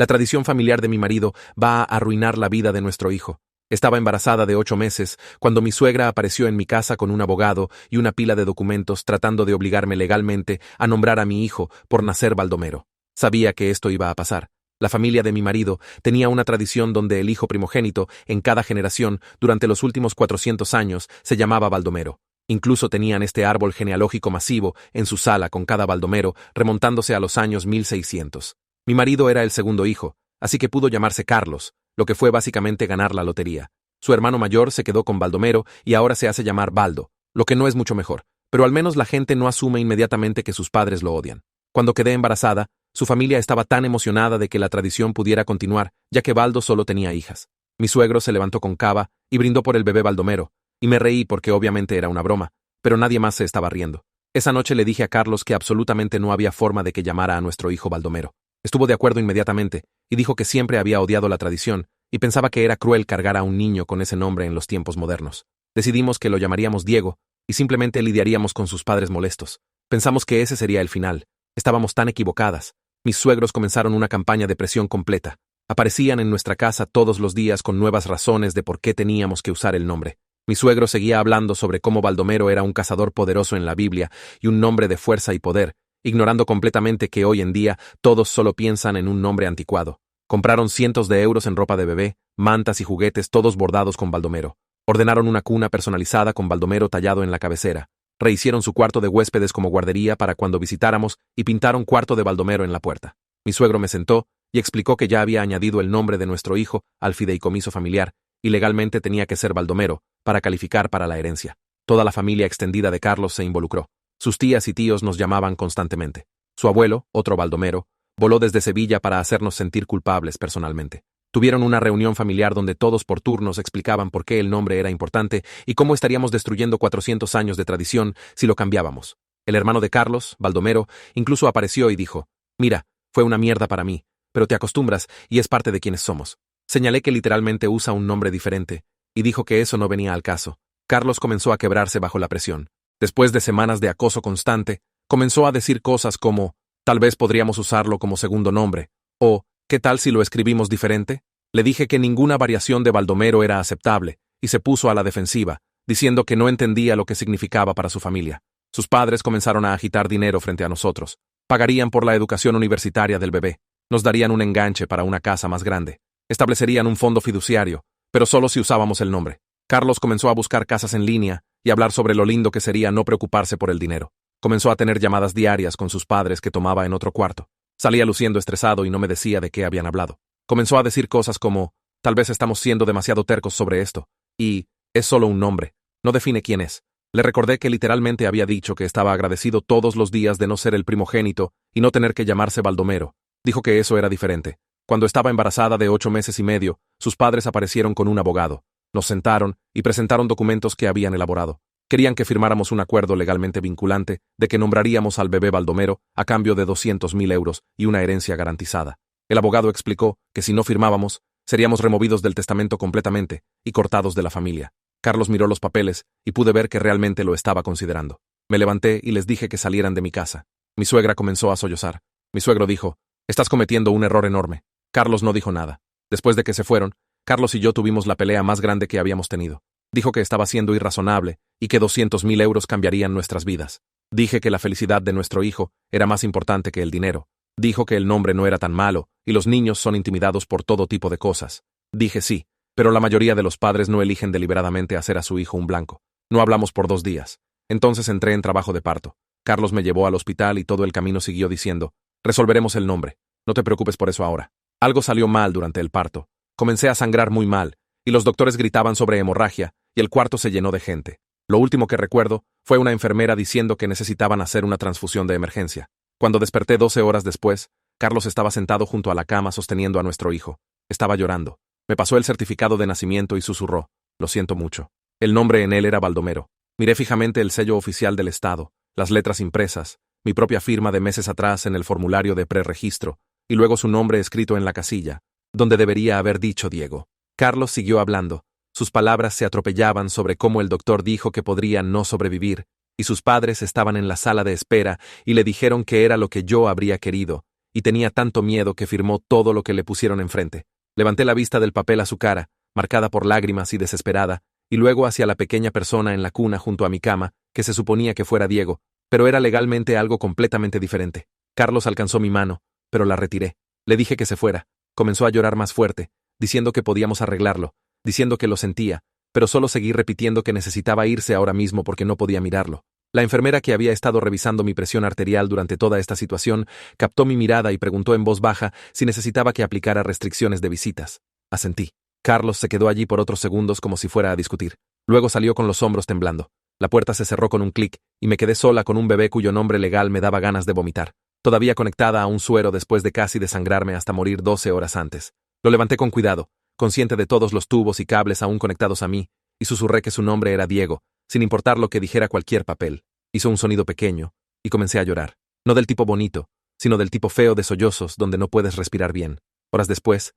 La tradición familiar de mi marido va a arruinar la vida de nuestro hijo. Estaba embarazada de 8 meses cuando mi suegra apareció en mi casa con un abogado y una pila de documentos tratando de obligarme legalmente a nombrar a mi hijo por nacer Baldomero. Sabía que esto iba a pasar. La familia de mi marido tenía una tradición donde el hijo primogénito, en cada generación, durante los últimos 400 años, se llamaba Baldomero. Incluso tenían este árbol genealógico masivo en su sala con cada Baldomero, remontándose a los años 1600. Mi marido era el segundo hijo, así que pudo llamarse Carlos, lo que fue básicamente ganar la lotería. Su hermano mayor se quedó con Baldomero y ahora se hace llamar Baldo, lo que no es mucho mejor, pero al menos la gente no asume inmediatamente que sus padres lo odian. Cuando quedé embarazada, su familia estaba tan emocionada de que la tradición pudiera continuar, ya que Baldo solo tenía hijas. Mi suegro se levantó con cava y brindó por el bebé Baldomero, y me reí porque obviamente era una broma, pero nadie más se estaba riendo. Esa noche le dije a Carlos que absolutamente no había forma de que llamara a nuestro hijo Baldomero. Estuvo de acuerdo inmediatamente, y dijo que siempre había odiado la tradición, y pensaba que era cruel cargar a un niño con ese nombre en los tiempos modernos. Decidimos que lo llamaríamos Diego, y simplemente lidiaríamos con sus padres molestos. Pensamos que ese sería el final. Estábamos tan equivocadas. Mis suegros comenzaron una campaña de presión completa. Aparecían en nuestra casa todos los días con nuevas razones de por qué teníamos que usar el nombre. Mi suegro seguía hablando sobre cómo Baldomero era un cazador poderoso en la Biblia y un nombre de fuerza y poder, ignorando completamente que hoy en día todos solo piensan en un nombre anticuado. Compraron cientos de euros en ropa de bebé, mantas y juguetes todos bordados con Baldomero. Ordenaron una cuna personalizada con Baldomero tallado en la cabecera. Rehicieron su cuarto de huéspedes como guardería para cuando visitáramos y pintaron cuarto de Baldomero en la puerta. Mi suegro me sentó y explicó que ya había añadido el nombre de nuestro hijo al fideicomiso familiar y legalmente tenía que ser Baldomero para calificar para la herencia. Toda la familia extendida de Carlos se involucró. Sus tías y tíos nos llamaban constantemente. Su abuelo, otro Baldomero, voló desde Sevilla para hacernos sentir culpables personalmente. Tuvieron una reunión familiar donde todos por turnos explicaban por qué el nombre era importante y cómo estaríamos destruyendo 400 años de tradición si lo cambiábamos. El hermano de Carlos, Baldomero, incluso apareció y dijo: «Mira, fue una mierda para mí, pero te acostumbras y es parte de quienes somos». Señalé que literalmente usa un nombre diferente, y dijo que eso no venía al caso. Carlos comenzó a quebrarse bajo la presión. Después de semanas de acoso constante, comenzó a decir cosas como: «Tal vez podríamos usarlo como segundo nombre», o «¿Qué tal si lo escribimos diferente?». Le dije que ninguna variación de Baldomero era aceptable, y se puso a la defensiva, diciendo que no entendía lo que significaba para su familia. Sus padres comenzaron a agitar dinero frente a nosotros. Pagarían por la educación universitaria del bebé. Nos darían un enganche para una casa más grande. Establecerían un fondo fiduciario, pero solo si usábamos el nombre. Carlos comenzó a buscar casas en línea y hablar sobre lo lindo que sería no preocuparse por el dinero. Comenzó a tener llamadas diarias con sus padres que tomaba en otro cuarto. Salía luciendo estresado y no me decía de qué habían hablado. Comenzó a decir cosas como: «Tal vez estamos siendo demasiado tercos sobre esto», y «Es solo un nombre, no define quién es». Le recordé que literalmente había dicho que estaba agradecido todos los días de no ser el primogénito y no tener que llamarse Baldomero. Dijo que eso era diferente. Cuando estaba embarazada de 8 meses y medio, sus padres aparecieron con un abogado. Nos sentaron y presentaron documentos que habían elaborado. Querían que firmáramos un acuerdo legalmente vinculante de que nombraríamos al bebé Baldomero a cambio de 200.000 euros y una herencia garantizada. El abogado explicó que si no firmábamos, seríamos removidos del testamento completamente y cortados de la familia. Carlos miró los papeles y pude ver que realmente lo estaba considerando. Me levanté y les dije que salieran de mi casa. Mi suegra comenzó a sollozar. Mi suegro dijo: «Estás cometiendo un error enorme». Carlos no dijo nada. Después de que se fueron, Carlos y yo tuvimos la pelea más grande que habíamos tenido. Dijo que estaba siendo irrazonable y que 200.000 euros cambiarían nuestras vidas. Dije que la felicidad de nuestro hijo era más importante que el dinero. Dijo que el nombre no era tan malo y los niños son intimidados por todo tipo de cosas. Dije sí, pero la mayoría de los padres no eligen deliberadamente hacer a su hijo un blanco. No hablamos por 2 días. Entonces entré en trabajo de parto. Carlos me llevó al hospital y todo el camino siguió diciendo: «Resolveremos el nombre. No te preocupes por eso ahora». Algo salió mal durante el parto. Comencé a sangrar muy mal, y los doctores gritaban sobre hemorragia, y el cuarto se llenó de gente. Lo último que recuerdo fue una enfermera diciendo que necesitaban hacer una transfusión de emergencia. Cuando desperté 12 horas después, Carlos estaba sentado junto a la cama sosteniendo a nuestro hijo. Estaba llorando. Me pasó el certificado de nacimiento y susurró: «Lo siento mucho». El nombre en él era Baldomero. Miré fijamente el sello oficial del Estado, las letras impresas, mi propia firma de meses atrás en el formulario de preregistro, y luego su nombre escrito en la casilla, donde debería haber dicho Diego. Carlos siguió hablando. Sus palabras se atropellaban sobre cómo el doctor dijo que podría no sobrevivir, y sus padres estaban en la sala de espera y le dijeron que era lo que yo habría querido, y tenía tanto miedo que firmó todo lo que le pusieron enfrente. Levanté la vista del papel a su cara, marcada por lágrimas y desesperada, y luego hacia la pequeña persona en la cuna junto a mi cama, que se suponía que fuera Diego, pero era legalmente algo completamente diferente. Carlos alcanzó mi mano, pero la retiré. Le dije que se fuera. Comenzó a llorar más fuerte, diciendo que podíamos arreglarlo, diciendo que lo sentía, pero solo seguí repitiendo que necesitaba irse ahora mismo porque no podía mirarlo. La enfermera que había estado revisando mi presión arterial durante toda esta situación captó mi mirada y preguntó en voz baja si necesitaba que aplicara restricciones de visitas. Asentí. Carlos se quedó allí por otros segundos como si fuera a discutir. Luego salió con los hombros temblando. La puerta se cerró con un clic y me quedé sola con un bebé cuyo nombre legal me daba ganas de vomitar, todavía conectada a un suero después de casi desangrarme hasta morir 12 horas antes. Lo levanté con cuidado, consciente de todos los tubos y cables aún conectados a mí, y susurré que su nombre era Diego, sin importar lo que dijera cualquier papel. Hizo un sonido pequeño, y comencé a llorar. No del tipo bonito, sino del tipo feo de sollozos donde no puedes respirar bien. Horas después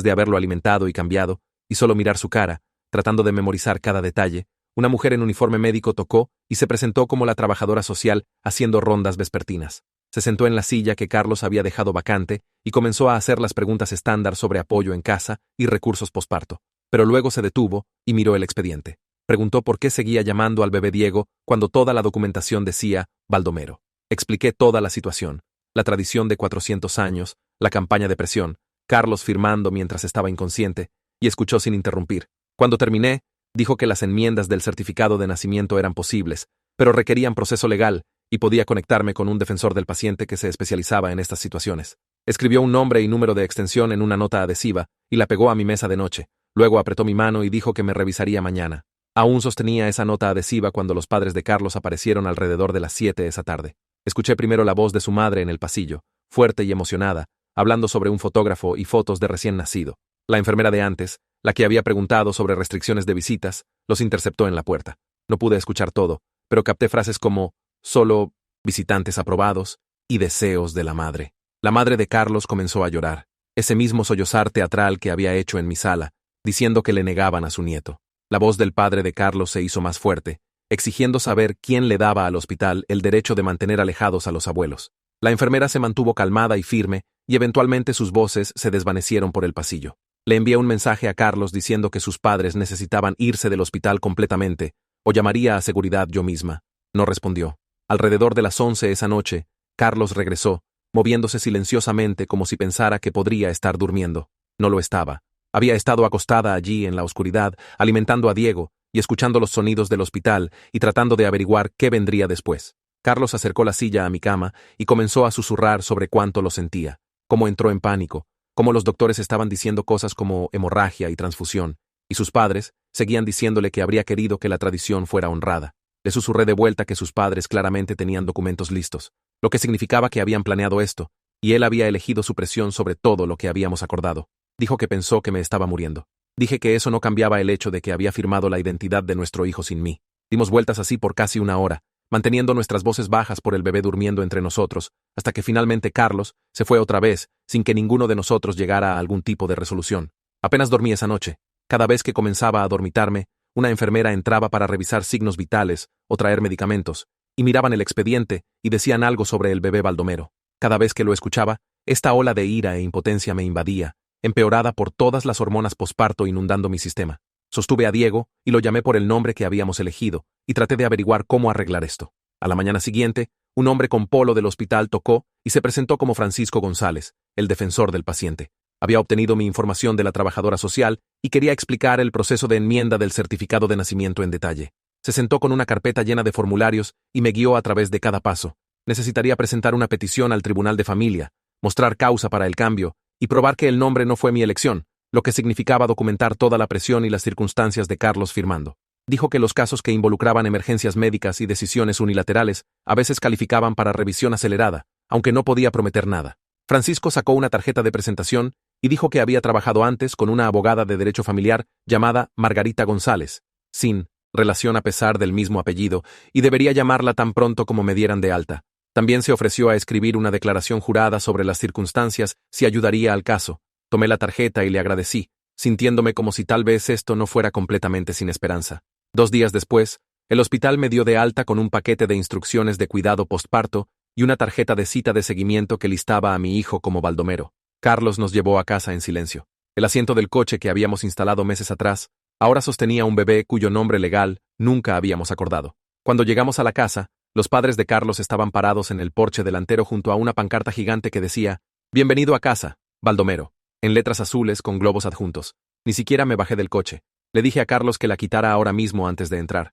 de haberlo alimentado y cambiado, y solo mirar su cara, tratando de memorizar cada detalle, una mujer en uniforme médico tocó y se presentó como la trabajadora social haciendo rondas vespertinas. Se sentó en la silla que Carlos había dejado vacante y comenzó a hacer las preguntas estándar sobre apoyo en casa y recursos posparto. Pero luego se detuvo y miró el expediente. Preguntó por qué seguía llamando al bebé Diego cuando toda la documentación decía Baldomero. Expliqué toda la situación, la tradición de 400 años, la campaña de presión, Carlos firmando mientras estaba inconsciente, y escuchó sin interrumpir. Cuando terminé, dijo que las enmiendas del certificado de nacimiento eran posibles, pero requerían proceso legal, y podía conectarme con un defensor del paciente que se especializaba en estas situaciones. Escribió un nombre y número de extensión en una nota adhesiva, y la pegó a mi mesa de noche. Luego apretó mi mano y dijo que me revisaría mañana. Aún sostenía esa nota adhesiva cuando los padres de Carlos aparecieron alrededor de las 7 esa tarde. Escuché primero la voz de su madre en el pasillo, fuerte y emocionada, hablando sobre un fotógrafo y fotos de recién nacido. La enfermera de antes, la que había preguntado sobre restricciones de visitas, los interceptó en la puerta. No pude escuchar todo, pero capté frases como solo visitantes aprobados y deseos de la madre. La madre de Carlos comenzó a llorar, ese mismo sollozar teatral que había hecho en mi sala, diciendo que le negaban a su nieto. La voz del padre de Carlos se hizo más fuerte, exigiendo saber quién le daba al hospital el derecho de mantener alejados a los abuelos. La enfermera se mantuvo calmada y firme, y eventualmente sus voces se desvanecieron por el pasillo. Le envié un mensaje a Carlos diciendo que sus padres necesitaban irse del hospital completamente, o llamaría a seguridad yo misma. No respondió. Alrededor de las 11 esa noche, Carlos regresó, moviéndose silenciosamente como si pensara que podría estar durmiendo. No lo estaba. Había estado acostada allí en la oscuridad, alimentando a Diego, y escuchando los sonidos del hospital y tratando de averiguar qué vendría después. Carlos acercó la silla a mi cama y comenzó a susurrar sobre cuánto lo sentía, cómo entró en pánico, cómo los doctores estaban diciendo cosas como hemorragia y transfusión, y sus padres seguían diciéndole que habría querido que la tradición fuera honrada. Le susurré de vuelta que sus padres claramente tenían documentos listos, lo que significaba que habían planeado esto, y él había elegido su presión sobre todo lo que habíamos acordado. Dijo que pensó que me estaba muriendo. Dije que eso no cambiaba el hecho de que había firmado la identidad de nuestro hijo sin mí. Dimos vueltas así por casi una hora, manteniendo nuestras voces bajas por el bebé durmiendo entre nosotros, hasta que finalmente Carlos se fue otra vez, sin que ninguno de nosotros llegara a algún tipo de resolución. Apenas dormí esa noche. Cada vez que comenzaba a dormitarme, una enfermera entraba para revisar signos vitales o traer medicamentos, y miraban el expediente y decían algo sobre el bebé Baldomero. Cada vez que lo escuchaba, esta ola de ira e impotencia me invadía, empeorada por todas las hormonas posparto inundando mi sistema. Sostuve a Diego y lo llamé por el nombre que habíamos elegido, y traté de averiguar cómo arreglar esto. A la mañana siguiente, un hombre con polo del hospital tocó y se presentó como Francisco González, el defensor del paciente. Había obtenido mi información de la trabajadora social y quería explicar el proceso de enmienda del certificado de nacimiento en detalle. Se sentó con una carpeta llena de formularios y me guió a través de cada paso. Necesitaría presentar una petición al Tribunal de Familia, mostrar causa para el cambio y probar que el nombre no fue mi elección, lo que significaba documentar toda la presión y las circunstancias de Carlos firmando. Dijo que los casos que involucraban emergencias médicas y decisiones unilaterales a veces calificaban para revisión acelerada, aunque no podía prometer nada. Francisco sacó una tarjeta de presentación y dijo que había trabajado antes con una abogada de derecho familiar llamada Margarita González, sin relación a pesar del mismo apellido, y debería llamarla tan pronto como me dieran de alta. También se ofreció a escribir una declaración jurada sobre las circunstancias si ayudaría al caso. Tomé la tarjeta y le agradecí, sintiéndome como si tal vez esto no fuera completamente sin esperanza. 2 días después, el hospital me dio de alta con un paquete de instrucciones de cuidado postparto y una tarjeta de cita de seguimiento que listaba a mi hijo como Baldomero. Carlos nos llevó a casa en silencio. El asiento del coche que habíamos instalado meses atrás ahora sostenía un bebé cuyo nombre legal nunca habíamos acordado. Cuando llegamos a la casa, los padres de Carlos estaban parados en el porche delantero junto a una pancarta gigante que decía: «Bienvenido a casa, Baldomero», en letras azules con globos adjuntos. Ni siquiera me bajé del coche. Le dije a Carlos que la quitara ahora mismo antes de entrar.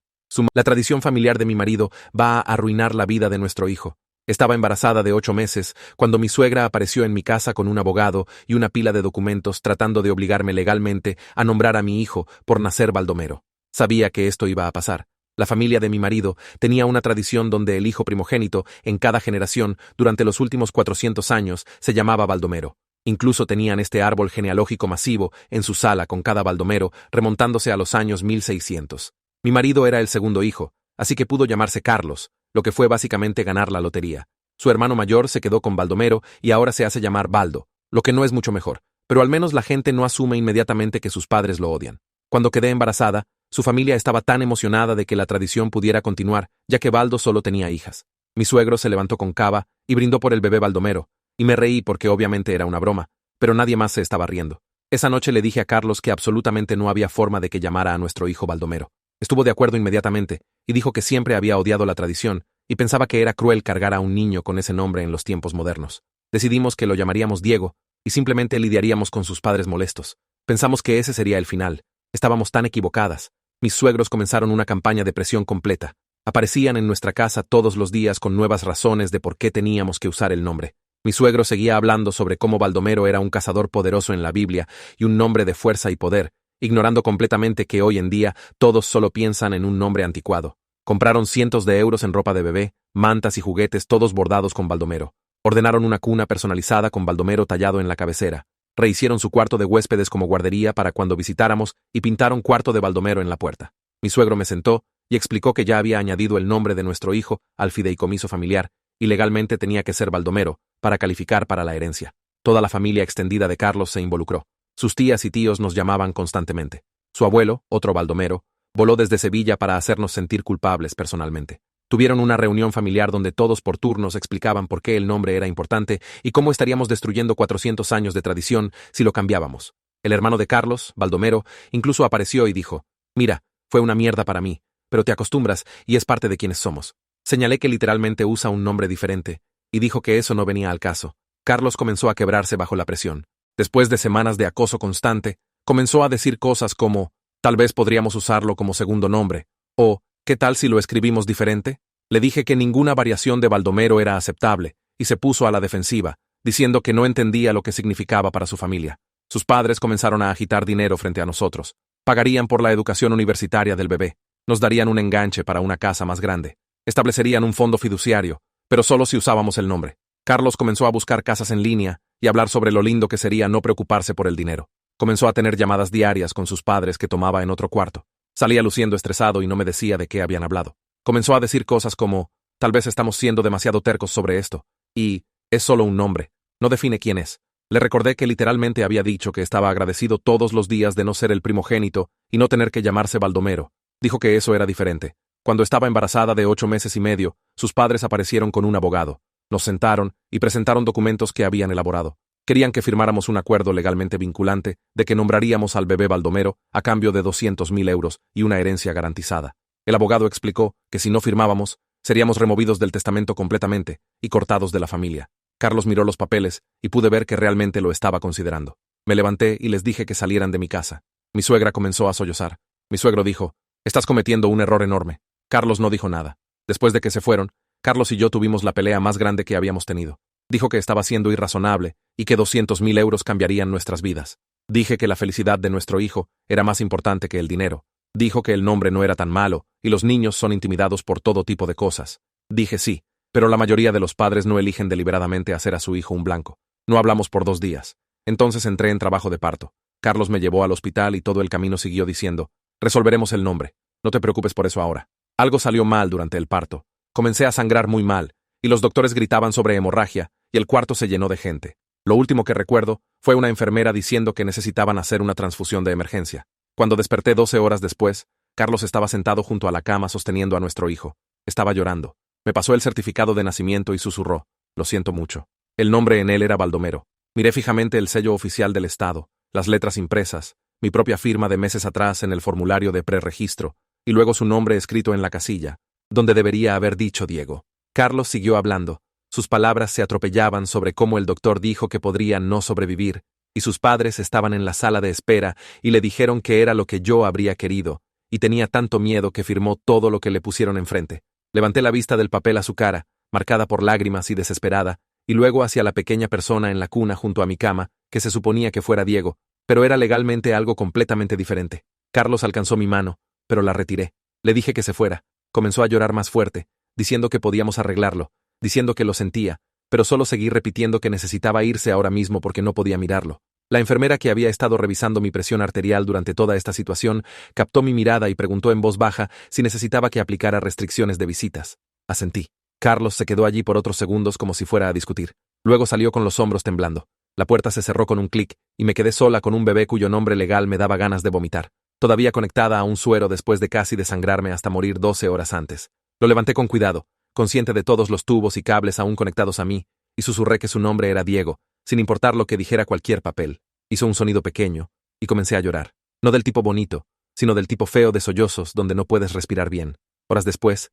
La tradición familiar de mi marido va a arruinar la vida de nuestro hijo. Estaba embarazada de 8 meses cuando mi suegra apareció en mi casa con un abogado y una pila de documentos tratando de obligarme legalmente a nombrar a mi hijo por nacer Baldomero. Sabía que esto iba a pasar. La familia de mi marido tenía una tradición donde el hijo primogénito, en cada generación, durante los últimos 400 años, se llamaba Baldomero. Incluso tenían este árbol genealógico masivo en su sala con cada Baldomero, remontándose a los años 1600. Mi marido era el segundo hijo, así que pudo llamarse Carlos, lo que fue básicamente ganar la lotería. Su hermano mayor se quedó con Baldomero y ahora se hace llamar Baldo, lo que no es mucho mejor, pero al menos la gente no asume inmediatamente que sus padres lo odian. Cuando quedé embarazada, su familia estaba tan emocionada de que la tradición pudiera continuar, ya que Baldo solo tenía hijas. Mi suegro se levantó con cava y brindó por el bebé Baldomero, y me reí porque obviamente era una broma, pero nadie más se estaba riendo. Esa noche le dije a Carlos que absolutamente no había forma de que llamara a nuestro hijo Baldomero. Estuvo de acuerdo inmediatamente, y dijo que siempre había odiado la tradición, y pensaba que era cruel cargar a un niño con ese nombre en los tiempos modernos. Decidimos que lo llamaríamos Diego, y simplemente lidiaríamos con sus padres molestos. Pensamos que ese sería el final. Estábamos tan equivocadas. Mis suegros comenzaron una campaña de presión completa. Aparecían en nuestra casa todos los días con nuevas razones de por qué teníamos que usar el nombre. Mi suegro seguía hablando sobre cómo Baldomero era un cazador poderoso en la Biblia y un nombre de fuerza y poder, ignorando completamente que hoy en día todos solo piensan en un nombre anticuado. Compraron cientos de euros en ropa de bebé, mantas y juguetes todos bordados con Baldomero. Ordenaron una cuna personalizada con Baldomero tallado en la cabecera. Rehicieron su cuarto de huéspedes como guardería para cuando visitáramos y pintaron cuarto de Baldomero en la puerta. Mi suegro me sentó y explicó que ya había añadido el nombre de nuestro hijo al fideicomiso familiar y legalmente tenía que ser Baldomero para calificar para la herencia. Toda la familia extendida de Carlos se involucró. Sus tías y tíos nos llamaban constantemente. Su abuelo, otro Baldomero, voló desde Sevilla para hacernos sentir culpables personalmente. Tuvieron una reunión familiar donde todos por turnos explicaban por qué el nombre era importante y cómo estaríamos destruyendo 400 años de tradición si lo cambiábamos. El hermano de Carlos, Baldomero, incluso apareció y dijo: «Mira, fue una mierda para mí, pero te acostumbras y es parte de quienes somos». Señalé que literalmente usa un nombre diferente, y dijo que eso no venía al caso. Carlos comenzó a quebrarse bajo la presión. Después de semanas de acoso constante, comenzó a decir cosas como: «Tal vez podríamos usarlo como segundo nombre», o «¿Qué tal si lo escribimos diferente?». Le dije que ninguna variación de Baldomero era aceptable, y se puso a la defensiva, diciendo que no entendía lo que significaba para su familia. Sus padres comenzaron a agitar dinero frente a nosotros. Pagarían por la educación universitaria del bebé. Nos darían un enganche para una casa más grande. Establecerían un fondo fiduciario, pero solo si usábamos el nombre. Carlos comenzó a buscar casas en línea y hablar sobre lo lindo que sería no preocuparse por el dinero. Comenzó a tener llamadas diarias con sus padres que tomaba en otro cuarto. Salía luciendo estresado y no me decía de qué habían hablado. Comenzó a decir cosas como: «Tal vez estamos siendo demasiado tercos sobre esto», y «Es solo un nombre, no define quién es». Le recordé que literalmente había dicho que estaba agradecido todos los días de no ser el primogénito y no tener que llamarse Baldomero. Dijo que eso era diferente. Cuando estaba embarazada de 8 meses y medio, sus padres aparecieron con un abogado. Nos sentaron y presentaron documentos que habían elaborado. Querían que firmáramos un acuerdo legalmente vinculante de que nombraríamos al bebé Baldomero a cambio de 200.000 euros y una herencia garantizada. El abogado explicó que si no firmábamos, seríamos removidos del testamento completamente y cortados de la familia. Carlos miró los papeles y pude ver que realmente lo estaba considerando. Me levanté y les dije que salieran de mi casa. Mi suegra comenzó a sollozar. Mi suegro dijo: «Estás cometiendo un error enorme». Carlos no dijo nada. Después de que se fueron, Carlos y yo tuvimos la pelea más grande que habíamos tenido. Dijo que estaba siendo irrazonable y que 200.000 euros cambiarían nuestras vidas. Dije que la felicidad de nuestro hijo era más importante que el dinero. Dijo que el nombre no era tan malo y los niños son intimidados por todo tipo de cosas. Dije sí, pero la mayoría de los padres no eligen deliberadamente hacer a su hijo un blanco. No hablamos por 2 días. Entonces entré en trabajo de parto. Carlos me llevó al hospital y todo el camino siguió diciendo: «Resolveremos el nombre. No te preocupes por eso ahora». Algo salió mal durante el parto. Comencé a sangrar muy mal, y los doctores gritaban sobre hemorragia, y el cuarto se llenó de gente. Lo último que recuerdo fue una enfermera diciendo que necesitaban hacer una transfusión de emergencia. Cuando desperté 12 horas después, Carlos estaba sentado junto a la cama sosteniendo a nuestro hijo. Estaba llorando. Me pasó el certificado de nacimiento y susurró: lo siento mucho. El nombre en él era Baldomero. Miré fijamente el sello oficial del Estado, las letras impresas, mi propia firma de meses atrás en el formulario de preregistro, y luego su nombre escrito en la casilla, donde debería haber dicho Diego. Carlos siguió hablando. Sus palabras se atropellaban sobre cómo el doctor dijo que podría no sobrevivir, y sus padres estaban en la sala de espera y le dijeron que era lo que yo habría querido, y tenía tanto miedo que firmó todo lo que le pusieron enfrente. Levanté la vista del papel a su cara, marcada por lágrimas y desesperada, y luego hacia la pequeña persona en la cuna junto a mi cama, que se suponía que fuera Diego, pero era legalmente algo completamente diferente. Carlos alcanzó mi mano, pero la retiré. Le dije que se fuera. Comenzó a llorar más fuerte, diciendo que podíamos arreglarlo, diciendo que lo sentía, pero solo seguí repitiendo que necesitaba irse ahora mismo porque no podía mirarlo. La enfermera que había estado revisando mi presión arterial durante toda esta situación captó mi mirada y preguntó en voz baja si necesitaba que aplicara restricciones de visitas. Asentí. Carlos se quedó allí por otros segundos como si fuera a discutir. Luego salió con los hombros temblando. La puerta se cerró con un clic y me quedé sola con un bebé cuyo nombre legal me daba ganas de vomitar, todavía conectada a un suero después de casi desangrarme hasta morir 12 horas antes. Lo levanté con cuidado, consciente de todos los tubos y cables aún conectados a mí, y susurré que su nombre era Diego, sin importar lo que dijera cualquier papel. Hizo un sonido pequeño, y comencé a llorar. No del tipo bonito, sino del tipo feo de sollozos donde no puedes respirar bien. Horas después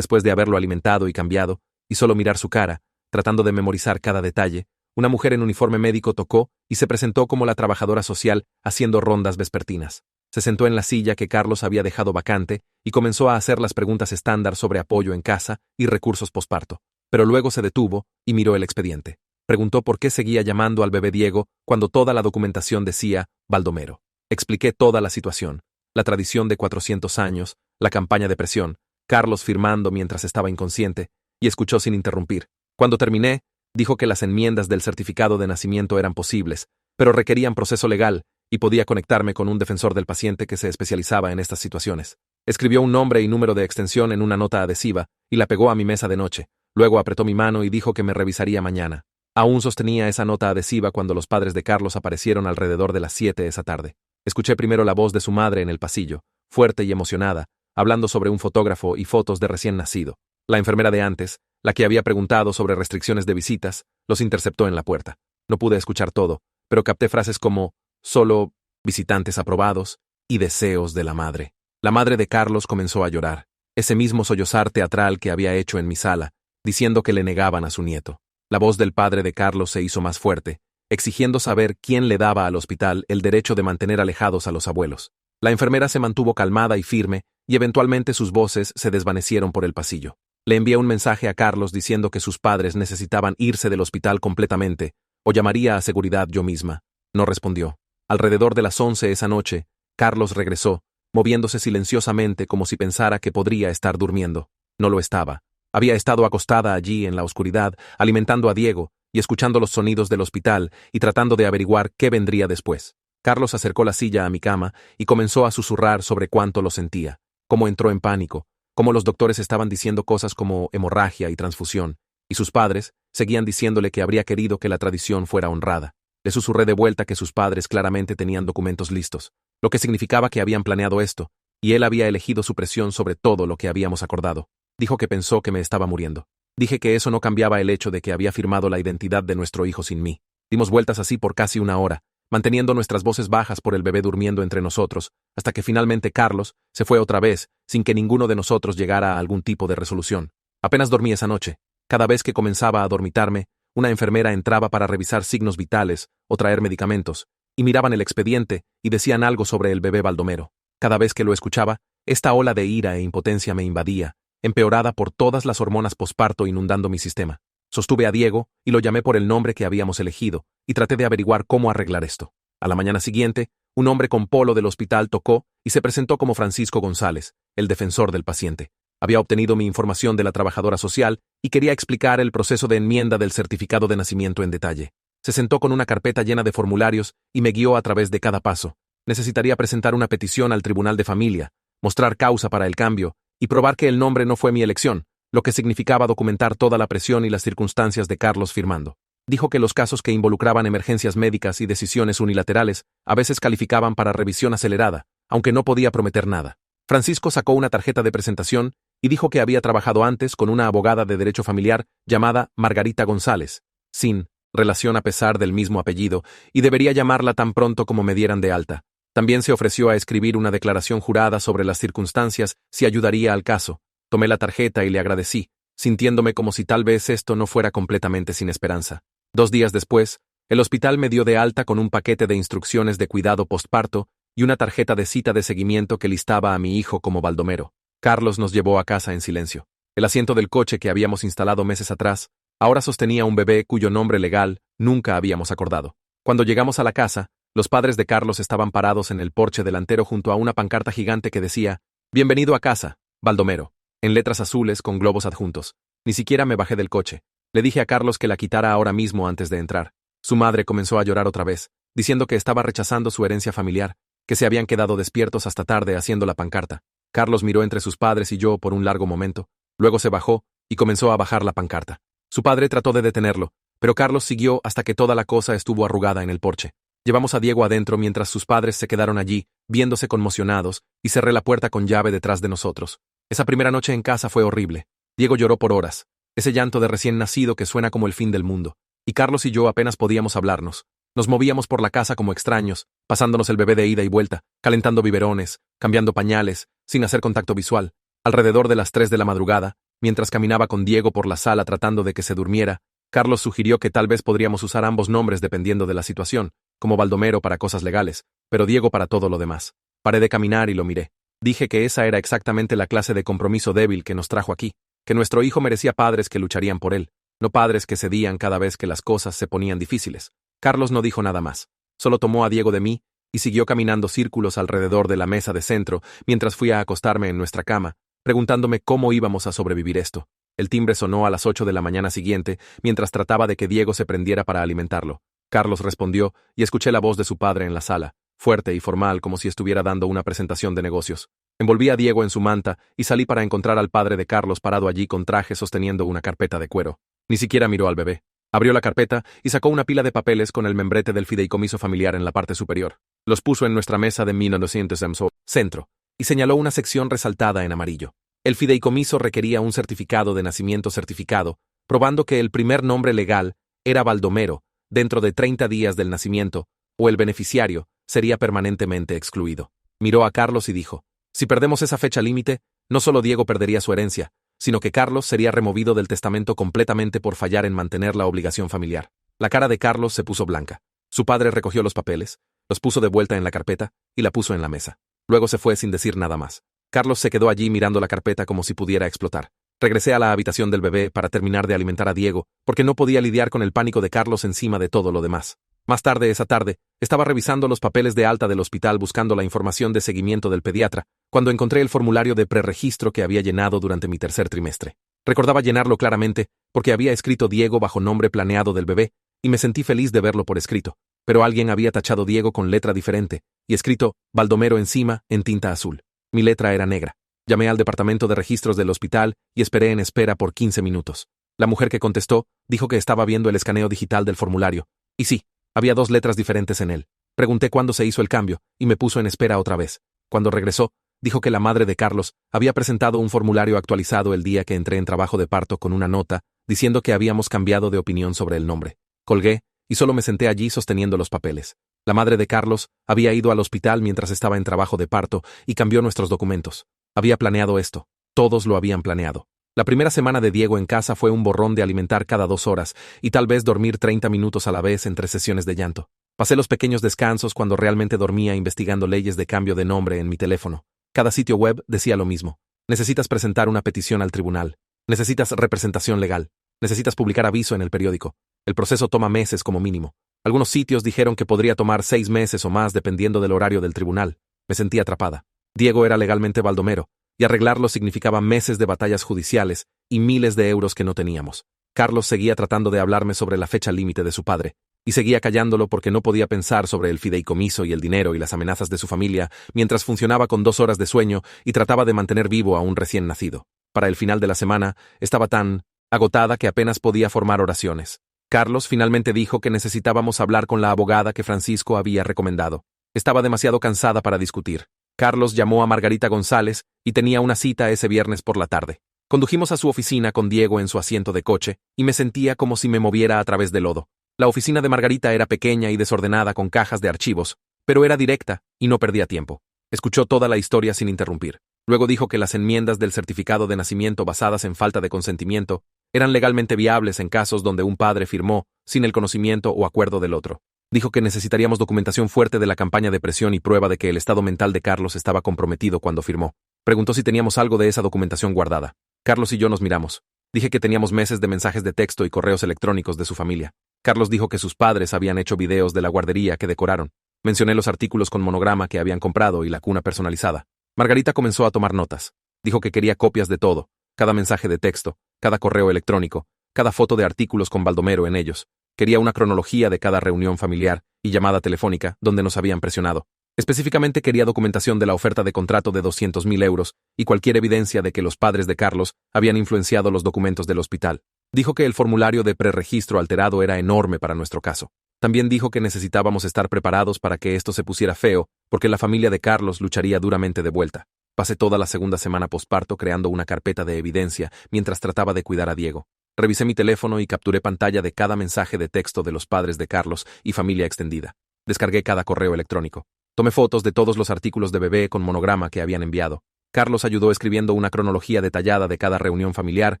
de haberlo alimentado y cambiado, y solo mirar su cara, tratando de memorizar cada detalle, una mujer en uniforme médico tocó y se presentó como la trabajadora social haciendo rondas vespertinas. Se sentó en la silla que Carlos había dejado vacante y comenzó a hacer las preguntas estándar sobre apoyo en casa y recursos posparto. Pero luego se detuvo y miró el expediente. Preguntó por qué seguía llamando al bebé Diego cuando toda la documentación decía Baldomero. Expliqué toda la situación, la tradición de 400 años, la campaña de presión, Carlos firmando mientras estaba inconsciente, y escuchó sin interrumpir. Cuando terminé, dijo que las enmiendas del certificado de nacimiento eran posibles, pero requerían proceso legal, y podía conectarme con un defensor del paciente que se especializaba en estas situaciones. Escribió un nombre y número de extensión en una nota adhesiva y la pegó a mi mesa de noche. Luego apretó mi mano y dijo que me revisaría mañana. Aún sostenía esa nota adhesiva cuando los padres de Carlos aparecieron alrededor de las 7 esa tarde. Escuché primero la voz de su madre en el pasillo, fuerte y emocionada, hablando sobre un fotógrafo y fotos de recién nacido. La enfermera de antes, la que había preguntado sobre restricciones de visitas, los interceptó en la puerta. No pude escuchar todo, pero capté frases como solo visitantes aprobados y deseos de la madre. La madre de Carlos comenzó a llorar, ese mismo sollozar teatral que había hecho en mi sala, diciendo que le negaban a su nieto. La voz del padre de Carlos se hizo más fuerte, exigiendo saber quién le daba al hospital el derecho de mantener alejados a los abuelos. La enfermera se mantuvo calmada y firme, y eventualmente sus voces se desvanecieron por el pasillo. Le envié un mensaje a Carlos diciendo que sus padres necesitaban irse del hospital completamente, o llamaría a seguridad yo misma. No respondió. Alrededor de las 11 esa noche, Carlos regresó, moviéndose silenciosamente como si pensara que podría estar durmiendo. No lo estaba. Había estado acostada allí en la oscuridad, alimentando a Diego, y escuchando los sonidos del hospital y tratando de averiguar qué vendría después. Carlos acercó la silla a mi cama y comenzó a susurrar sobre cuánto lo sentía, cómo entró en pánico, cómo los doctores estaban diciendo cosas como hemorragia y transfusión, y sus padres seguían diciéndole que habría querido que la tradición fuera honrada. Le susurré de vuelta que sus padres claramente tenían documentos listos, lo que significaba que habían planeado esto, y él había elegido su presión sobre todo lo que habíamos acordado. Dijo que pensó que me estaba muriendo. Dije que eso no cambiaba el hecho de que había firmado la identidad de nuestro hijo sin mí. Dimos vueltas así por casi una hora, manteniendo nuestras voces bajas por el bebé durmiendo entre nosotros, hasta que finalmente Carlos se fue otra vez, sin que ninguno de nosotros llegara a algún tipo de resolución. Apenas dormí esa noche. Cada vez que comenzaba a dormitarme, una enfermera entraba para revisar signos vitales o traer medicamentos, y miraban el expediente y decían algo sobre el bebé Baldomero. Cada vez que lo escuchaba, esta ola de ira e impotencia me invadía, empeorada por todas las hormonas posparto inundando mi sistema. Sostuve a Diego y lo llamé por el nombre que habíamos elegido, y traté de averiguar cómo arreglar esto. A la mañana siguiente, un hombre con polo del hospital tocó y se presentó como Francisco González, el defensor del paciente. Había obtenido mi información de la trabajadora social y quería explicar el proceso de enmienda del certificado de nacimiento en detalle. Se sentó con una carpeta llena de formularios y me guió a través de cada paso. Necesitaría presentar una petición al Tribunal de Familia, mostrar causa para el cambio y probar que el nombre no fue mi elección, lo que significaba documentar toda la presión y las circunstancias de Carlos firmando. Dijo que los casos que involucraban emergencias médicas y decisiones unilaterales a veces calificaban para revisión acelerada, aunque no podía prometer nada. Francisco sacó una tarjeta de presentación y dijo que había trabajado antes con una abogada de derecho familiar llamada Margarita González, sin relación a pesar del mismo apellido, y debería llamarla tan pronto como me dieran de alta. También se ofreció a escribir una declaración jurada sobre las circunstancias si ayudaría al caso. Tomé la tarjeta y le agradecí, sintiéndome como si tal vez esto no fuera completamente sin esperanza. 2 días después, el hospital me dio de alta con un paquete de instrucciones de cuidado postparto y una tarjeta de cita de seguimiento que listaba a mi hijo como Baldomero. Carlos nos llevó a casa en silencio. El asiento del coche que habíamos instalado meses atrás ahora sostenía un bebé cuyo nombre legal nunca habíamos acordado. Cuando llegamos a la casa, los padres de Carlos estaban parados en el porche delantero junto a una pancarta gigante que decía: «Bienvenido a casa, Baldomero», en letras azules con globos adjuntos. Ni siquiera me bajé del coche. Le dije a Carlos que la quitara ahora mismo antes de entrar. Su madre comenzó a llorar otra vez, diciendo que estaba rechazando su herencia familiar, que se habían quedado despiertos hasta tarde haciendo la pancarta. Carlos miró entre sus padres y yo por un largo momento, luego se bajó y comenzó a bajar la pancarta. Su padre trató de detenerlo, pero Carlos siguió hasta que toda la cosa estuvo arrugada en el porche. Llevamos a Diego adentro mientras sus padres se quedaron allí, viéndose conmocionados, y cerré la puerta con llave detrás de nosotros. Esa primera noche en casa fue horrible. Diego lloró por horas, ese llanto de recién nacido que suena como el fin del mundo. Y Carlos y yo apenas podíamos hablarnos. Nos movíamos por la casa como extraños, pasándonos el bebé de ida y vuelta, calentando biberones, cambiando pañales, sin hacer contacto visual. Alrededor de las 3 de la madrugada, mientras caminaba con Diego por la sala tratando de que se durmiera, Carlos sugirió que tal vez podríamos usar ambos nombres dependiendo de la situación, como Baldomero para cosas legales, pero Diego para todo lo demás. Paré de caminar y lo miré. Dije que esa era exactamente la clase de compromiso débil que nos trajo aquí, que nuestro hijo merecía padres que lucharían por él, no padres que cedían cada vez que las cosas se ponían difíciles. Carlos no dijo nada más, solo tomó a Diego de mí y siguió caminando círculos alrededor de la mesa de centro mientras fui a acostarme en nuestra cama, preguntándome cómo íbamos a sobrevivir esto. El timbre sonó a las 8 de la mañana siguiente mientras trataba de que Diego se prendiera para alimentarlo. Carlos respondió y escuché la voz de su padre en la sala, fuerte y formal como si estuviera dando una presentación de negocios. Envolví a Diego en su manta y salí para encontrar al padre de Carlos parado allí con traje sosteniendo una carpeta de cuero. Ni siquiera miró al bebé. Abrió la carpeta y sacó una pila de papeles con el membrete del fideicomiso familiar en la parte superior. Los puso en nuestra mesa de 1900 centro y señaló una sección resaltada en amarillo. El fideicomiso requería un certificado de nacimiento certificado, probando que el primer nombre legal era Baldomero, dentro de 30 días del nacimiento, o el beneficiario sería permanentemente excluido. Miró a Carlos y dijo: «Si perdemos esa fecha límite, no solo Diego perdería su herencia, sino que Carlos sería removido del testamento completamente por fallar en mantener la obligación familiar». La cara de Carlos se puso blanca. Su padre recogió los papeles, los puso de vuelta en la carpeta y la puso en la mesa. Luego se fue sin decir nada más. Carlos se quedó allí mirando la carpeta como si pudiera explotar. Regresé a la habitación del bebé para terminar de alimentar a Diego, porque no podía lidiar con el pánico de Carlos encima de todo lo demás. Más tarde esa tarde, estaba revisando los papeles de alta del hospital buscando la información de seguimiento del pediatra, cuando encontré el formulario de preregistro que había llenado durante mi tercer trimestre. Recordaba llenarlo claramente, porque había escrito Diego bajo nombre planeado del bebé, y me sentí feliz de verlo por escrito. Pero alguien había tachado Diego con letra diferente, y escrito Baldomero encima en tinta azul. Mi letra era negra. Llamé al departamento de registros del hospital y esperé en espera por 15 minutos. La mujer que contestó dijo que estaba viendo el escaneo digital del formulario. Y sí, había 2 letras diferentes en él. Pregunté cuándo se hizo el cambio y me puso en espera otra vez. Cuando regresó, dijo que la madre de Carlos había presentado un formulario actualizado el día que entré en trabajo de parto con una nota diciendo que habíamos cambiado de opinión sobre el nombre. Colgué y solo me senté allí sosteniendo los papeles. La madre de Carlos había ido al hospital mientras estaba en trabajo de parto y cambió nuestros documentos. Había planeado esto. Todos lo habían planeado. La primera semana de Diego en casa fue un borrón de alimentar cada 2 horas y tal vez dormir 30 minutos a la vez entre sesiones de llanto. Pasé los pequeños descansos cuando realmente dormía investigando leyes de cambio de nombre en mi teléfono. Cada sitio web decía lo mismo. Necesitas presentar una petición al tribunal. Necesitas representación legal. Necesitas publicar aviso en el periódico. El proceso toma meses como mínimo. Algunos sitios dijeron que podría tomar 6 meses o más dependiendo del horario del tribunal. Me sentí atrapada. Diego era legalmente Baldomero, y arreglarlo significaba meses de batallas judiciales y miles de euros que no teníamos. Carlos seguía tratando de hablarme sobre la fecha límite de su padre, y seguía callándolo porque no podía pensar sobre el fideicomiso y el dinero y las amenazas de su familia mientras funcionaba con 2 horas de sueño y trataba de mantener vivo a un recién nacido. Para el final de la semana, estaba tan agotada que apenas podía formar oraciones. Carlos finalmente dijo que necesitábamos hablar con la abogada que Francisco había recomendado. Estaba demasiado cansada para discutir. Carlos llamó a Margarita González y tenía una cita ese viernes por la tarde. Condujimos a su oficina con Diego en su asiento de coche y me sentía como si me moviera a través del lodo. La oficina de Margarita era pequeña y desordenada con cajas de archivos, pero era directa y no perdía tiempo. Escuchó toda la historia sin interrumpir. Luego dijo que las enmiendas del certificado de nacimiento basadas en falta de consentimiento eran legalmente viables en casos donde un padre firmó sin el conocimiento o acuerdo del otro. Dijo que necesitaríamos documentación fuerte de la campaña de presión y prueba de que el estado mental de Carlos estaba comprometido cuando firmó. Preguntó si teníamos algo de esa documentación guardada. Carlos y yo nos miramos. Dije que teníamos meses de mensajes de texto y correos electrónicos de su familia. Carlos dijo que sus padres habían hecho videos de la guardería que decoraron. Mencioné los artículos con monograma que habían comprado y la cuna personalizada. Margarita comenzó a tomar notas. Dijo que quería copias de todo, cada mensaje de texto, cada correo electrónico, cada foto de artículos con Baldomero en ellos. Quería una cronología de cada reunión familiar y llamada telefónica donde nos habían presionado. Específicamente quería documentación de la oferta de contrato de 200.000 euros y cualquier evidencia de que los padres de Carlos habían influenciado los documentos del hospital. Dijo que el formulario de preregistro alterado era enorme para nuestro caso. También dijo que necesitábamos estar preparados para que esto se pusiera feo, porque la familia de Carlos lucharía duramente de vuelta. Pasé toda la segunda semana posparto creando una carpeta de evidencia mientras trataba de cuidar a Diego. Revisé mi teléfono y capturé pantalla de cada mensaje de texto de los padres de Carlos y familia extendida. Descargué cada correo electrónico. Tomé fotos de todos los artículos de bebé con monograma que habían enviado. Carlos ayudó escribiendo una cronología detallada de cada reunión familiar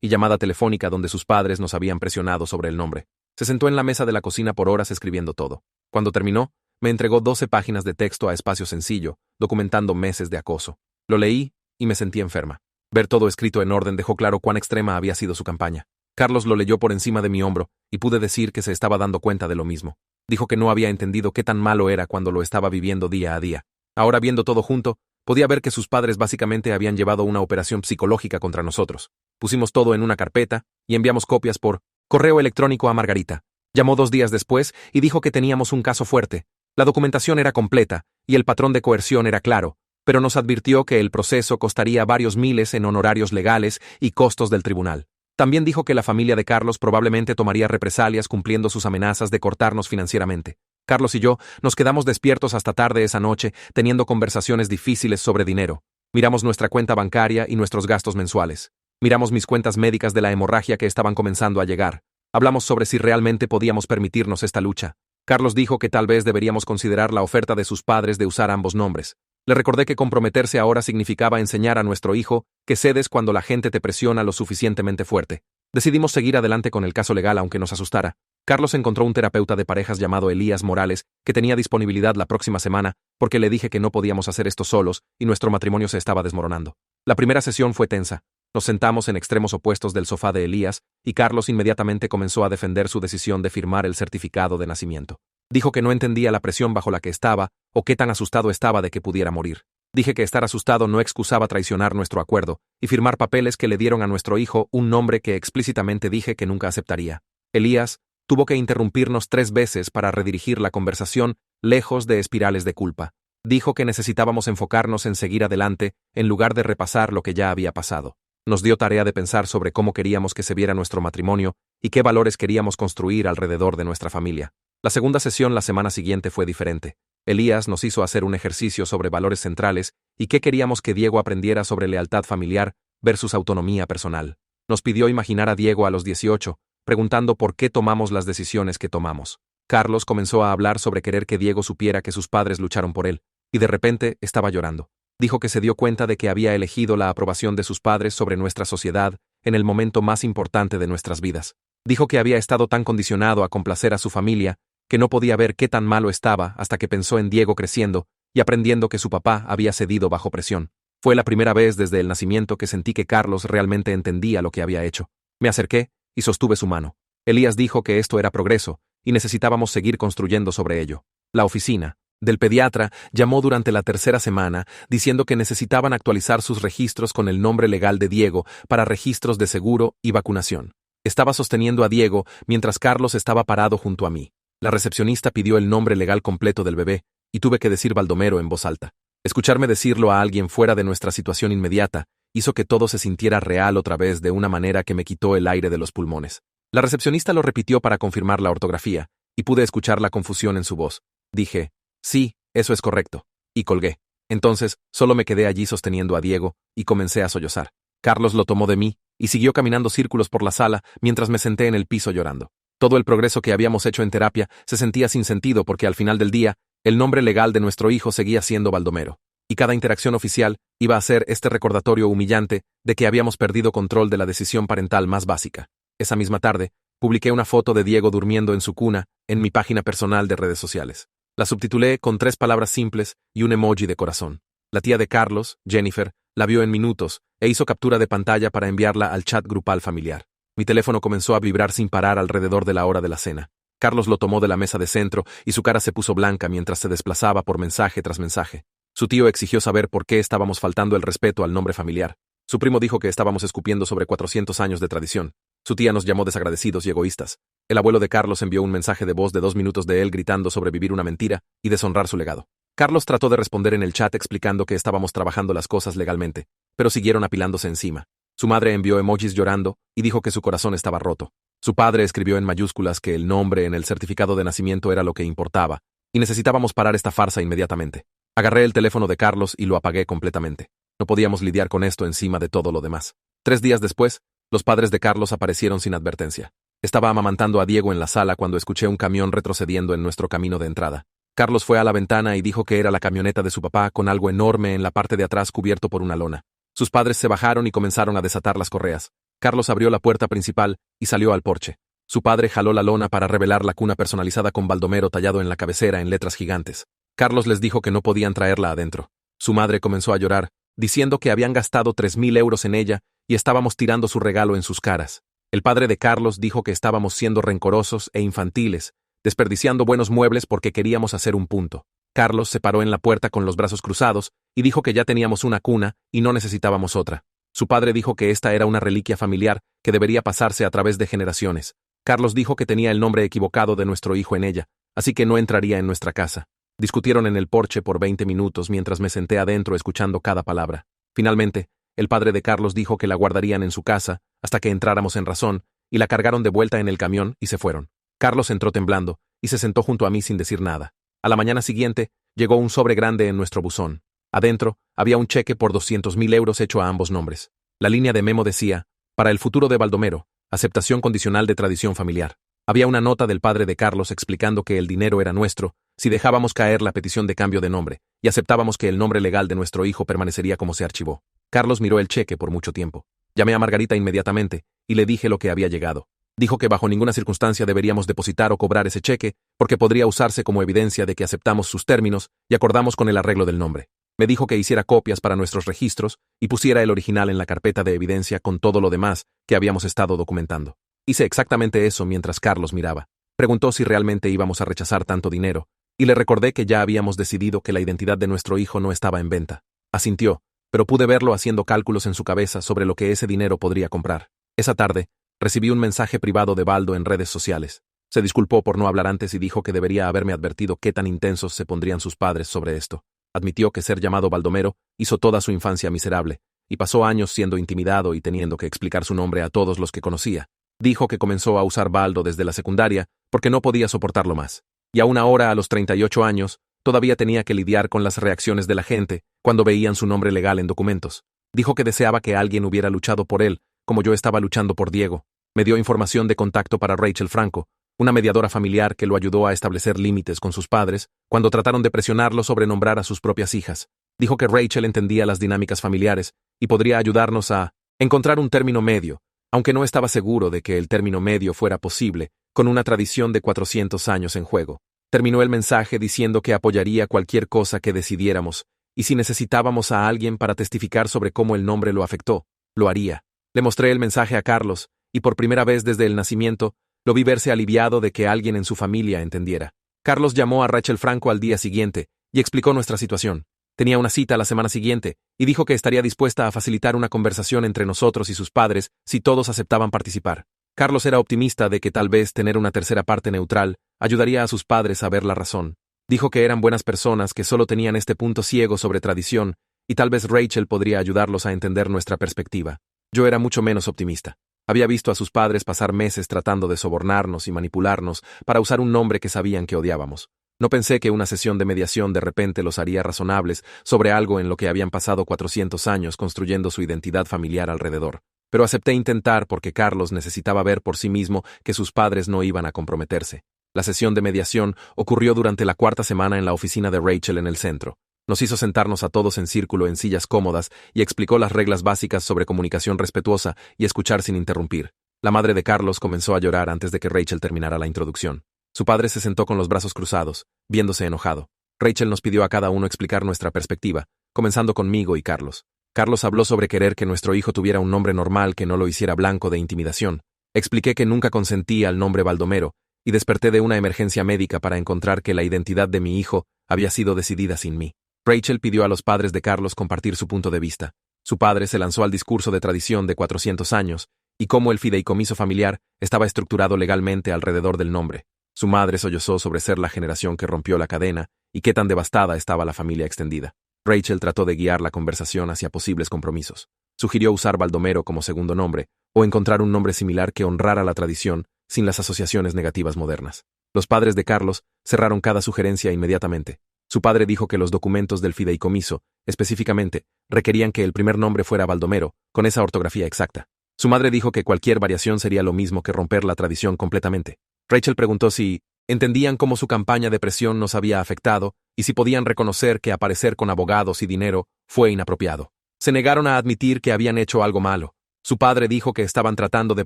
y llamada telefónica donde sus padres nos habían presionado sobre el nombre. Se sentó en la mesa de la cocina por horas escribiendo todo. Cuando terminó, me entregó 12 páginas de texto a espacio sencillo, documentando meses de acoso. Lo leí y me sentí enferma. Ver todo escrito en orden dejó claro cuán extrema había sido su campaña. Carlos lo leyó por encima de mi hombro y pude decir que se estaba dando cuenta de lo mismo. Dijo que no había entendido qué tan malo era cuando lo estaba viviendo día a día. Ahora viendo todo junto, podía ver que sus padres básicamente habían llevado una operación psicológica contra nosotros. Pusimos todo en una carpeta y enviamos copias por correo electrónico a Margarita. Llamó 2 días después y dijo que teníamos un caso fuerte. La documentación era completa y el patrón de coerción era claro, pero nos advirtió que el proceso costaría varios miles en honorarios legales y costos del tribunal. También dijo que la familia de Carlos probablemente tomaría represalias cumpliendo sus amenazas de cortarnos financieramente. Carlos y yo nos quedamos despiertos hasta tarde esa noche, teniendo conversaciones difíciles sobre dinero. Miramos nuestra cuenta bancaria y nuestros gastos mensuales. Miramos mis cuentas médicas de la hemorragia que estaban comenzando a llegar. Hablamos sobre si realmente podíamos permitirnos esta lucha. Carlos dijo que tal vez deberíamos considerar la oferta de sus padres de usar ambos nombres. Le recordé que comprometerse ahora significaba enseñar a nuestro hijo que cedes cuando la gente te presiona lo suficientemente fuerte. Decidimos seguir adelante con el caso legal aunque nos asustara. Carlos encontró un terapeuta de parejas llamado Elías Morales que tenía disponibilidad la próxima semana porque le dije que no podíamos hacer esto solos y nuestro matrimonio se estaba desmoronando. La primera sesión fue tensa. Nos sentamos en extremos opuestos del sofá de Elías y Carlos inmediatamente comenzó a defender su decisión de firmar el certificado de nacimiento. Dijo que no entendía la presión bajo la que estaba o qué tan asustado estaba de que pudiera morir. Dije que estar asustado no excusaba traicionar nuestro acuerdo y firmar papeles que le dieron a nuestro hijo un nombre que explícitamente dije que nunca aceptaría. Elías tuvo que interrumpirnos 3 veces para redirigir la conversación lejos de espirales de culpa. Dijo que necesitábamos enfocarnos en seguir adelante en lugar de repasar lo que ya había pasado. Nos dio tarea de pensar sobre cómo queríamos que se viera nuestro matrimonio y qué valores queríamos construir alrededor de nuestra familia. La segunda sesión la semana siguiente fue diferente. Elías nos hizo hacer un ejercicio sobre valores centrales y qué queríamos que Diego aprendiera sobre lealtad familiar versus autonomía personal. Nos pidió imaginar a Diego a los 18, preguntando por qué tomamos las decisiones que tomamos. Carlos comenzó a hablar sobre querer que Diego supiera que sus padres lucharon por él, y de repente estaba llorando. Dijo que se dio cuenta de que había elegido la aprobación de sus padres sobre nuestra sociedad en el momento más importante de nuestras vidas. Dijo que había estado tan condicionado a complacer a su familia que no podía ver qué tan malo estaba hasta que pensó en Diego creciendo y aprendiendo que su papá había cedido bajo presión. Fue la primera vez desde el nacimiento que sentí que Carlos realmente entendía lo que había hecho. Me acerqué y sostuve su mano. Elías dijo que esto era progreso y necesitábamos seguir construyendo sobre ello. La oficina del pediatra llamó durante la tercera semana diciendo que necesitaban actualizar sus registros con el nombre legal de Diego para registros de seguro y vacunación. Estaba sosteniendo a Diego mientras Carlos estaba parado junto a mí. La recepcionista pidió el nombre legal completo del bebé y tuve que decir Baldomero en voz alta. Escucharme decirlo a alguien fuera de nuestra situación inmediata hizo que todo se sintiera real otra vez de una manera que me quitó el aire de los pulmones. La recepcionista lo repitió para confirmar la ortografía y pude escuchar la confusión en su voz. Dije, sí, eso es correcto, y colgué. Entonces, solo me quedé allí sosteniendo a Diego, y comencé a sollozar. Carlos lo tomó de mí, y siguió caminando círculos por la sala mientras me senté en el piso llorando. Todo el progreso que habíamos hecho en terapia se sentía sin sentido porque al final del día, el nombre legal de nuestro hijo seguía siendo Baldomero. Y cada interacción oficial iba a ser este recordatorio humillante de que habíamos perdido control de la decisión parental más básica. Esa misma tarde, publiqué una foto de Diego durmiendo en su cuna en mi página personal de redes sociales. La subtitulé con 3 palabras simples y un emoji de corazón. La tía de Carlos, Jennifer, la vio en minutos e hizo captura de pantalla para enviarla al chat grupal familiar. Mi teléfono comenzó a vibrar sin parar alrededor de la hora de la cena. Carlos lo tomó de la mesa de centro y su cara se puso blanca mientras se desplazaba por mensaje tras mensaje. Su tío exigió saber por qué estábamos faltando el respeto al nombre familiar. Su primo dijo que estábamos escupiendo sobre 400 años de tradición. Su tía nos llamó desagradecidos y egoístas. El abuelo de Carlos envió un mensaje de voz de 2 minutos de él gritando sobre vivir una mentira y deshonrar su legado. Carlos trató de responder en el chat explicando que estábamos trabajando las cosas legalmente, pero siguieron apilándose encima. Su madre envió emojis llorando y dijo que su corazón estaba roto. Su padre escribió en mayúsculas que el nombre en el certificado de nacimiento era lo que importaba, y necesitábamos parar esta farsa inmediatamente. Agarré el teléfono de Carlos y lo apagué completamente. No podíamos lidiar con esto encima de todo lo demás. 3 días después, los padres de Carlos aparecieron sin advertencia. Estaba amamantando a Diego en la sala cuando escuché un camión retrocediendo en nuestro camino de entrada. Carlos fue a la ventana y dijo que era la camioneta de su papá con algo enorme en la parte de atrás cubierto por una lona. Sus padres se bajaron y comenzaron a desatar las correas. Carlos abrió la puerta principal y salió al porche. Su padre jaló la lona para revelar la cuna personalizada con Baldomero tallado en la cabecera en letras gigantes. Carlos les dijo que no podían traerla adentro. Su madre comenzó a llorar, diciendo que habían gastado 3.000 euros en ella y estábamos tirando su regalo en sus caras. El padre de Carlos dijo que estábamos siendo rencorosos e infantiles, desperdiciando buenos muebles porque queríamos hacer un punto. Carlos se paró en la puerta con los brazos cruzados y dijo que ya teníamos una cuna y no necesitábamos otra. Su padre dijo que esta era una reliquia familiar que debería pasarse a través de generaciones. Carlos dijo que tenía el nombre equivocado de nuestro hijo en ella, así que no entraría en nuestra casa. Discutieron en el porche por 20 minutos mientras me senté adentro escuchando cada palabra. Finalmente, el padre de Carlos dijo que la guardarían en su casa hasta que entráramos en razón, y la cargaron de vuelta en el camión y se fueron. Carlos entró temblando y se sentó junto a mí sin decir nada. A la mañana siguiente, llegó un sobre grande en nuestro buzón. Adentro, había un cheque por 200.000 euros hecho a ambos nombres. La línea de memo decía, para el futuro de Baldomero, aceptación condicional de tradición familiar. Había una nota del padre de Carlos explicando que el dinero era nuestro si dejábamos caer la petición de cambio de nombre y aceptábamos que el nombre legal de nuestro hijo permanecería como se archivó. Carlos miró el cheque por mucho tiempo. Llamé a Margarita inmediatamente y le dije lo que había llegado. Dijo que bajo ninguna circunstancia deberíamos depositar o cobrar ese cheque porque podría usarse como evidencia de que aceptamos sus términos y acordamos con el arreglo del nombre. Me dijo que hiciera copias para nuestros registros y pusiera el original en la carpeta de evidencia con todo lo demás que habíamos estado documentando. Hice exactamente eso mientras Carlos miraba. Preguntó si realmente íbamos a rechazar tanto dinero, y le recordé que ya habíamos decidido que la identidad de nuestro hijo no estaba en venta. Asintió, pero pude verlo haciendo cálculos en su cabeza sobre lo que ese dinero podría comprar. Esa tarde, recibí un mensaje privado de Baldo en redes sociales. Se disculpó por no hablar antes y dijo que debería haberme advertido qué tan intensos se pondrían sus padres sobre esto. Admitió que ser llamado Baldomero hizo toda su infancia miserable, y pasó años siendo intimidado y teniendo que explicar su nombre a todos los que conocía. Dijo que comenzó a usar Baldo desde la secundaria porque no podía soportarlo más. Y aún ahora, a los 38 años, todavía tenía que lidiar con las reacciones de la gente cuando veían su nombre legal en documentos. Dijo que deseaba que alguien hubiera luchado por él, como yo estaba luchando por Diego. Me dio información de contacto para Rachel Franco, una mediadora familiar que lo ayudó a establecer límites con sus padres cuando trataron de presionarlo sobre nombrar a sus propias hijas. Dijo que Rachel entendía las dinámicas familiares y podría ayudarnos a encontrar un término medio, aunque no estaba seguro de que el término medio fuera posible, con una tradición de 400 años en juego. Terminó el mensaje diciendo que apoyaría cualquier cosa que decidiéramos, y si necesitábamos a alguien para testificar sobre cómo el nombre lo afectó, lo haría. Le mostré el mensaje a Carlos, y por primera vez desde el nacimiento, lo vi verse aliviado de que alguien en su familia entendiera. Carlos llamó a Rachel Franco al día siguiente, y explicó nuestra situación. Tenía una cita la semana siguiente, y dijo que estaría dispuesta a facilitar una conversación entre nosotros y sus padres si todos aceptaban participar. Carlos era optimista de que tal vez tener una tercera parte neutral ayudaría a sus padres a ver la razón. Dijo que eran buenas personas que solo tenían este punto ciego sobre tradición, y tal vez Rachel podría ayudarlos a entender nuestra perspectiva. Yo era mucho menos optimista. Había visto a sus padres pasar meses tratando de sobornarnos y manipularnos para usar un nombre que sabían que odiábamos. No pensé que una sesión de mediación de repente los haría razonables sobre algo en lo que habían pasado 400 años construyendo su identidad familiar alrededor. Pero acepté intentar porque Carlos necesitaba ver por sí mismo que sus padres no iban a comprometerse. La sesión de mediación ocurrió durante la cuarta semana en la oficina de Rachel en el centro. Nos hizo sentarnos a todos en círculo en sillas cómodas y explicó las reglas básicas sobre comunicación respetuosa y escuchar sin interrumpir. La madre de Carlos comenzó a llorar antes de que Rachel terminara la introducción. Su padre se sentó con los brazos cruzados, viéndose enojado. Rachel nos pidió a cada uno explicar nuestra perspectiva, comenzando conmigo y Carlos. Carlos habló sobre querer que nuestro hijo tuviera un nombre normal que no lo hiciera blanco de intimidación. Expliqué que nunca consentí al nombre Baldomero, y desperté de una emergencia médica para encontrar que la identidad de mi hijo había sido decidida sin mí. Rachel pidió a los padres de Carlos compartir su punto de vista. Su padre se lanzó al discurso de tradición de 400 años, y cómo el fideicomiso familiar estaba estructurado legalmente alrededor del nombre. Su madre sollozó sobre ser la generación que rompió la cadena y qué tan devastada estaba la familia extendida. Rachel trató de guiar la conversación hacia posibles compromisos. Sugirió usar Baldomero como segundo nombre, o encontrar un nombre similar que honrara la tradición sin las asociaciones negativas modernas. Los padres de Carlos cerraron cada sugerencia inmediatamente. Su padre dijo que los documentos del fideicomiso, específicamente, requerían que el primer nombre fuera Baldomero, con esa ortografía exacta. Su madre dijo que cualquier variación sería lo mismo que romper la tradición completamente. Rachel preguntó si entendían cómo su campaña de presión nos había afectado y si podían reconocer que aparecer con abogados y dinero fue inapropiado. Se negaron a admitir que habían hecho algo malo. Su padre dijo que estaban tratando de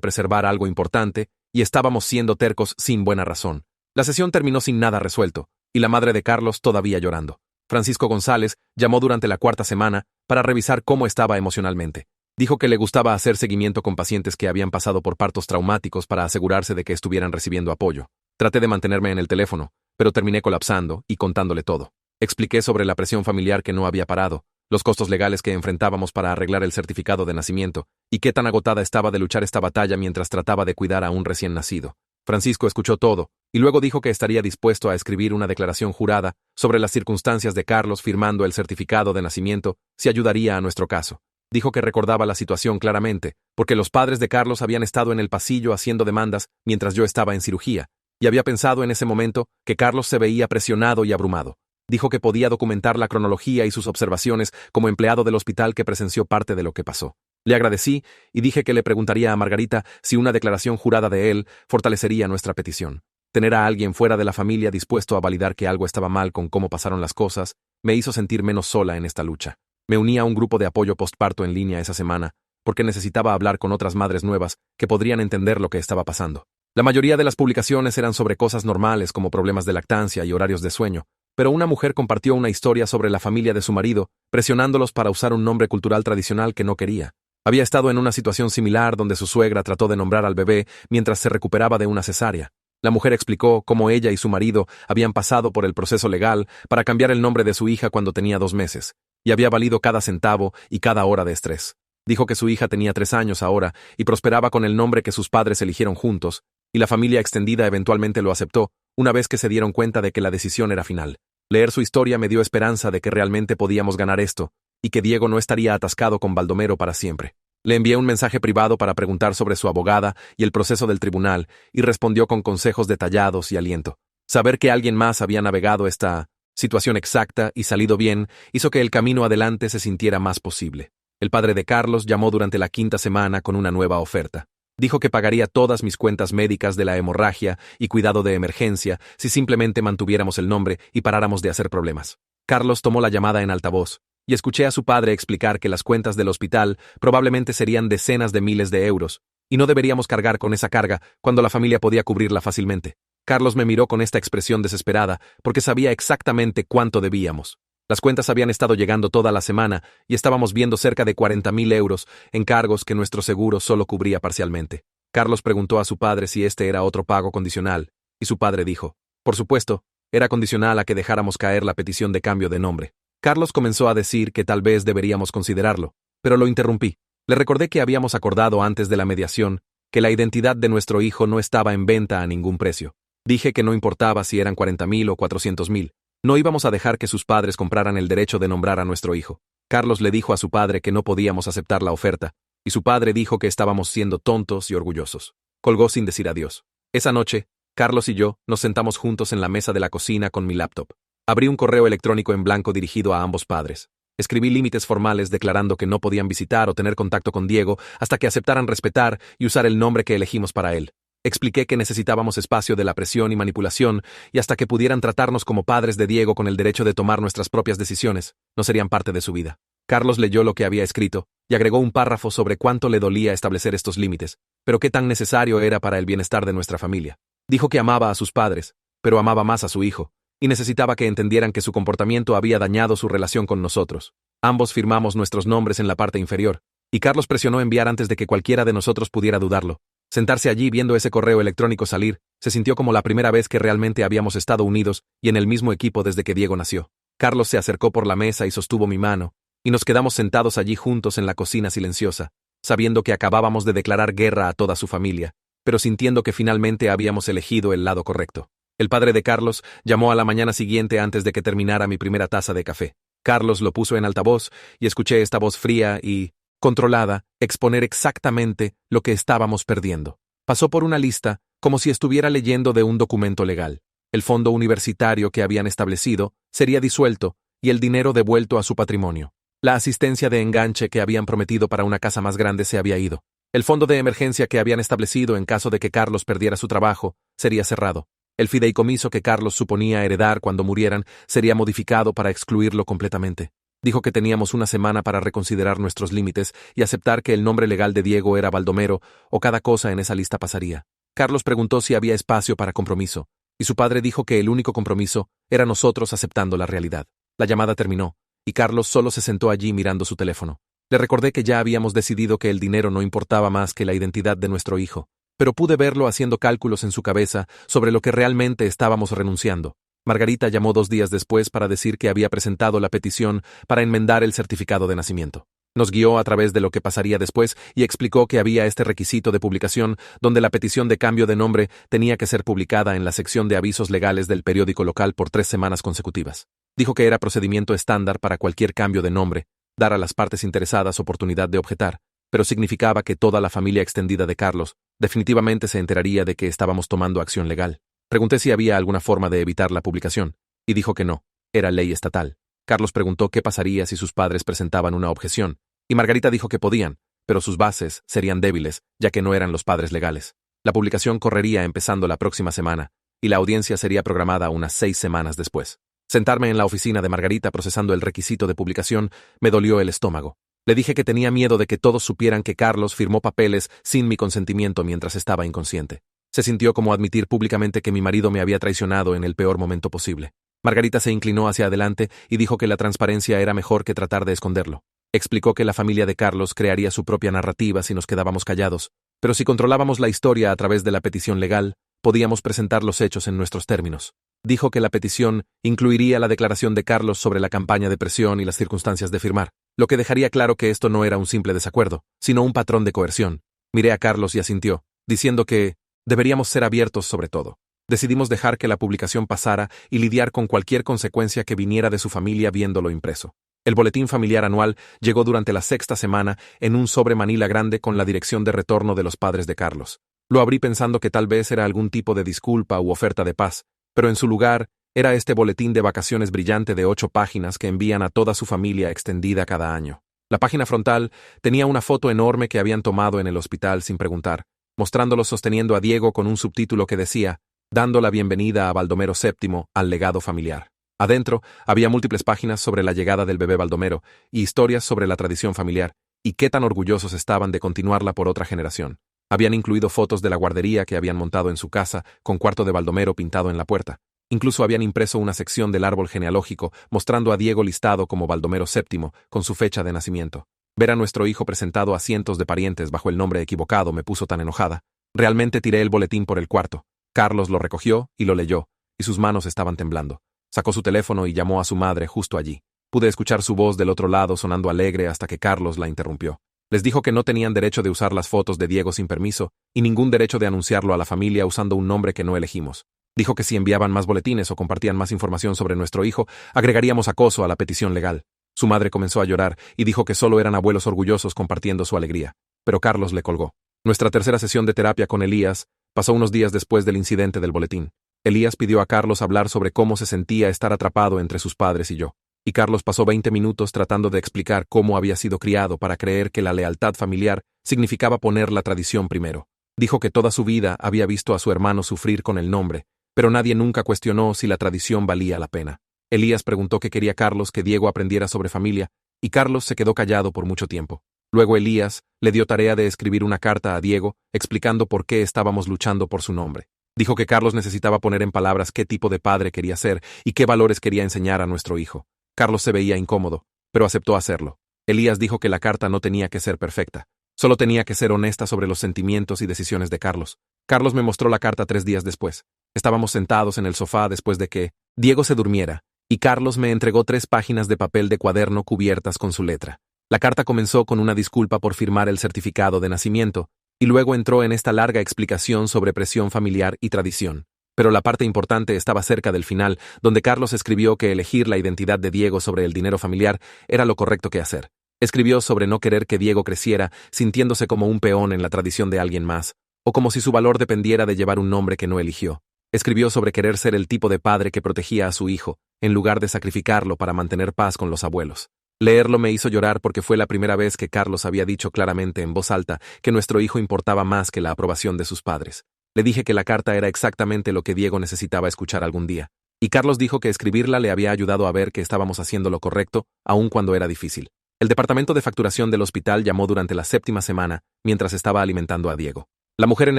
preservar algo importante y estábamos siendo tercos sin buena razón. La sesión terminó sin nada resuelto, y la madre de Carlos todavía llorando. Francisco González llamó durante la cuarta semana para revisar cómo estaba emocionalmente. Dijo que le gustaba hacer seguimiento con pacientes que habían pasado por partos traumáticos para asegurarse de que estuvieran recibiendo apoyo. Traté de mantenerme en el teléfono, pero terminé colapsando y contándole todo. Expliqué sobre la presión familiar que no había parado, los costos legales que enfrentábamos para arreglar el certificado de nacimiento, y qué tan agotada estaba de luchar esta batalla mientras trataba de cuidar a un recién nacido. Francisco escuchó todo, y luego dijo que estaría dispuesto a escribir una declaración jurada sobre las circunstancias de Carlos firmando el certificado de nacimiento si ayudaría a nuestro caso. Dijo que recordaba la situación claramente, porque los padres de Carlos habían estado en el pasillo haciendo demandas mientras yo estaba en cirugía, y había pensado en ese momento que Carlos se veía presionado y abrumado. Dijo que podía documentar la cronología y sus observaciones como empleado del hospital que presenció parte de lo que pasó. Le agradecí y dije que le preguntaría a Margarita si una declaración jurada de él fortalecería nuestra petición. Tener a alguien fuera de la familia dispuesto a validar que algo estaba mal con cómo pasaron las cosas me hizo sentir menos sola en esta lucha. Me uní a un grupo de apoyo postparto en línea esa semana, porque necesitaba hablar con otras madres nuevas que podrían entender lo que estaba pasando. La mayoría de las publicaciones eran sobre cosas normales como problemas de lactancia y horarios de sueño, pero una mujer compartió una historia sobre la familia de su marido, presionándolos para usar un nombre cultural tradicional que no quería. Había estado en una situación similar donde su suegra trató de nombrar al bebé mientras se recuperaba de una cesárea. La mujer explicó cómo ella y su marido habían pasado por el proceso legal para cambiar el nombre de su hija cuando tenía 2 meses, y había valido cada centavo y cada hora de estrés. Dijo que su hija tenía 3 años ahora y prosperaba con el nombre que sus padres eligieron juntos, y la familia extendida eventualmente lo aceptó, una vez que se dieron cuenta de que la decisión era final. Leer su historia me dio esperanza de que realmente podíamos ganar esto, y que Diego no estaría atascado con Baldomero para siempre. Le envié un mensaje privado para preguntar sobre su abogada y el proceso del tribunal, y respondió con consejos detallados y aliento. Saber que alguien más había navegado esta situación exacta y salido bien hizo que el camino adelante se sintiera más posible. El padre de Carlos llamó durante la 5ª semana con una nueva oferta. Dijo que pagaría todas mis cuentas médicas de la hemorragia y cuidado de emergencia si simplemente mantuviéramos el nombre y paráramos de hacer problemas. Carlos tomó la llamada en altavoz, y escuché a su padre explicar que las cuentas del hospital probablemente serían decenas de miles de euros, y no deberíamos cargar con esa carga cuando la familia podía cubrirla fácilmente. Carlos me miró con esta expresión desesperada porque sabía exactamente cuánto debíamos. Las cuentas habían estado llegando toda la semana y estábamos viendo cerca de 40.000 euros en cargos que nuestro seguro solo cubría parcialmente. Carlos preguntó a su padre si este era otro pago condicional, y su padre dijo, por supuesto, era condicional a que dejáramos caer la petición de cambio de nombre. Carlos comenzó a decir que tal vez deberíamos considerarlo, pero lo interrumpí. Le recordé que habíamos acordado antes de la mediación que la identidad de nuestro hijo no estaba en venta a ningún precio. Dije que no importaba si eran 40.000 o 400.000. No íbamos a dejar que sus padres compraran el derecho de nombrar a nuestro hijo. Carlos le dijo a su padre que no podíamos aceptar la oferta, y su padre dijo que estábamos siendo tontos y orgullosos. Colgó sin decir adiós. Esa noche, Carlos y yo nos sentamos juntos en la mesa de la cocina con mi laptop. Abrí un correo electrónico en blanco dirigido a ambos padres. Escribí límites formales declarando que no podían visitar o tener contacto con Diego hasta que aceptaran respetar y usar el nombre que elegimos para él. Expliqué que necesitábamos espacio de la presión y manipulación y hasta que pudieran tratarnos como padres de Diego con el derecho de tomar nuestras propias decisiones, no serían parte de su vida. Carlos leyó lo que había escrito y agregó un párrafo sobre cuánto le dolía establecer estos límites, pero qué tan necesario era para el bienestar de nuestra familia. Dijo que amaba a sus padres, pero amaba más a su hijo, y necesitaba que entendieran que su comportamiento había dañado su relación con nosotros. Ambos firmamos nuestros nombres en la parte inferior, y Carlos presionó enviar antes de que cualquiera de nosotros pudiera dudarlo. Sentarse allí viendo ese correo electrónico salir, se sintió como la primera vez que realmente habíamos estado unidos y en el mismo equipo desde que Diego nació. Carlos se acercó por la mesa y sostuvo mi mano, y nos quedamos sentados allí juntos en la cocina silenciosa, sabiendo que acabábamos de declarar guerra a toda su familia, pero sintiendo que finalmente habíamos elegido el lado correcto. El padre de Carlos llamó a la mañana siguiente antes de que terminara mi primera taza de café. Carlos lo puso en altavoz y escuché esta voz fría y controlada exponer exactamente lo que estábamos perdiendo. Pasó por una lista como si estuviera leyendo de un documento legal. El fondo universitario que habían establecido sería disuelto y el dinero devuelto a su patrimonio. La asistencia de enganche que habían prometido para una casa más grande se había ido. El fondo de emergencia que habían establecido en caso de que Carlos perdiera su trabajo sería cerrado. El fideicomiso que Carlos suponía heredar cuando murieran sería modificado para excluirlo completamente. Dijo que teníamos una semana para reconsiderar nuestros límites y aceptar que el nombre legal de Diego era Baldomero o cada cosa en esa lista pasaría. Carlos preguntó si había espacio para compromiso, y su padre dijo que el único compromiso era nosotros aceptando la realidad. La llamada terminó, y Carlos solo se sentó allí mirando su teléfono. Le recordé que ya habíamos decidido que el dinero no importaba más que la identidad de nuestro hijo, pero pude verlo haciendo cálculos en su cabeza sobre lo que realmente estábamos renunciando. Margarita llamó 2 días después para decir que había presentado la petición para enmendar el certificado de nacimiento. Nos guió a través de lo que pasaría después y explicó que había este requisito de publicación donde la petición de cambio de nombre tenía que ser publicada en la sección de avisos legales del periódico local por 3 semanas consecutivas. Dijo que era procedimiento estándar para cualquier cambio de nombre, dar a las partes interesadas oportunidad de objetar, pero significaba que toda la familia extendida de Carlos definitivamente se enteraría de que estábamos tomando acción legal. Pregunté si había alguna forma de evitar la publicación, y dijo que no, era ley estatal. Carlos preguntó qué pasaría si sus padres presentaban una objeción, y Margarita dijo que podían, pero sus bases serían débiles, ya que no eran los padres legales. La publicación correría empezando la próxima semana, y la audiencia sería programada unas 6 semanas después. Sentarme en la oficina de Margarita procesando el requisito de publicación me dolió el estómago. Le dije que tenía miedo de que todos supieran que Carlos firmó papeles sin mi consentimiento mientras estaba inconsciente. Se sintió como admitir públicamente que mi marido me había traicionado en el peor momento posible. Margarita se inclinó hacia adelante y dijo que la transparencia era mejor que tratar de esconderlo. Explicó que la familia de Carlos crearía su propia narrativa si nos quedábamos callados, pero si controlábamos la historia a través de la petición legal, podíamos presentar los hechos en nuestros términos. Dijo que la petición incluiría la declaración de Carlos sobre la campaña de presión y las circunstancias de firmar, lo que dejaría claro que esto no era un simple desacuerdo, sino un patrón de coerción. Miré a Carlos y asintió, diciendo que deberíamos ser abiertos sobre todo. Decidimos dejar que la publicación pasara y lidiar con cualquier consecuencia que viniera de su familia viéndolo impreso. El boletín familiar anual llegó durante la 6ª semana en un sobre manila grande con la dirección de retorno de los padres de Carlos. Lo abrí pensando que tal vez era algún tipo de disculpa u oferta de paz, pero en su lugar era este boletín de vacaciones brillante de 8 páginas que envían a toda su familia extendida cada año. La página frontal tenía una foto enorme que habían tomado en el hospital sin preguntar, mostrándolos sosteniendo a Diego con un subtítulo que decía, dando la bienvenida a Baldomero VII al legado familiar. Adentro había múltiples páginas sobre la llegada del bebé Baldomero y historias sobre la tradición familiar y qué tan orgullosos estaban de continuarla por otra generación. Habían incluido fotos de la guardería que habían montado en su casa con cuarto de Baldomero pintado en la puerta. Incluso habían impreso una sección del árbol genealógico mostrando a Diego listado como Baldomero VII con su fecha de nacimiento. Ver a nuestro hijo presentado a cientos de parientes bajo el nombre equivocado me puso tan enojada. Realmente tiré el boletín por el cuarto. Carlos lo recogió y lo leyó, y sus manos estaban temblando. Sacó su teléfono y llamó a su madre justo allí. Pude escuchar su voz del otro lado sonando alegre hasta que Carlos la interrumpió. Les dijo que no tenían derecho de usar las fotos de Diego sin permiso y ningún derecho de anunciarlo a la familia usando un nombre que no elegimos. Dijo que si enviaban más boletines o compartían más información sobre nuestro hijo, agregaríamos acoso a la petición legal. Su madre comenzó a llorar y dijo que solo eran abuelos orgullosos compartiendo su alegría. Pero Carlos le colgó. Nuestra tercera sesión de terapia con Elías Pasó unos días después del incidente del boletín. Elías pidió a Carlos hablar sobre cómo se sentía estar atrapado entre sus padres y yo. Y Carlos pasó 20 minutos tratando de explicar cómo había sido criado para creer que la lealtad familiar significaba poner la tradición primero. Dijo que toda su vida había visto a su hermano sufrir con el nombre, pero nadie nunca cuestionó si la tradición valía la pena. Elías preguntó qué quería Carlos que Diego aprendiera sobre familia, y Carlos se quedó callado por mucho tiempo. Luego Elías le dio tarea de escribir una carta a Diego explicando por qué estábamos luchando por su nombre. Dijo que Carlos necesitaba poner en palabras qué tipo de padre quería ser y qué valores quería enseñar a nuestro hijo. Carlos se veía incómodo, pero aceptó hacerlo. Elías dijo que la carta no tenía que ser perfecta, solo tenía que ser honesta sobre los sentimientos y decisiones de Carlos. Carlos me mostró la carta 3 días después. Estábamos sentados en el sofá después de que Diego se durmiera, y Carlos me entregó 3 páginas de papel de cuaderno cubiertas con su letra. La carta comenzó con una disculpa por firmar el certificado de nacimiento, y luego entró en esta larga explicación sobre presión familiar y tradición. Pero la parte importante estaba cerca del final, donde Carlos escribió que elegir la identidad de Diego sobre el dinero familiar era lo correcto que hacer. Escribió sobre no querer que Diego creciera sintiéndose como un peón en la tradición de alguien más, o como si su valor dependiera de llevar un nombre que no eligió. Escribió sobre querer ser el tipo de padre que protegía a su hijo, en lugar de sacrificarlo para mantener paz con los abuelos. Leerlo me hizo llorar porque fue la primera vez que Carlos había dicho claramente en voz alta que nuestro hijo importaba más que la aprobación de sus padres. Le dije que la carta era exactamente lo que Diego necesitaba escuchar algún día. Y Carlos dijo que escribirla le había ayudado a ver que estábamos haciendo lo correcto, aun cuando era difícil. El departamento de facturación del hospital llamó durante la 7ª semana, mientras estaba alimentando a Diego. La mujer en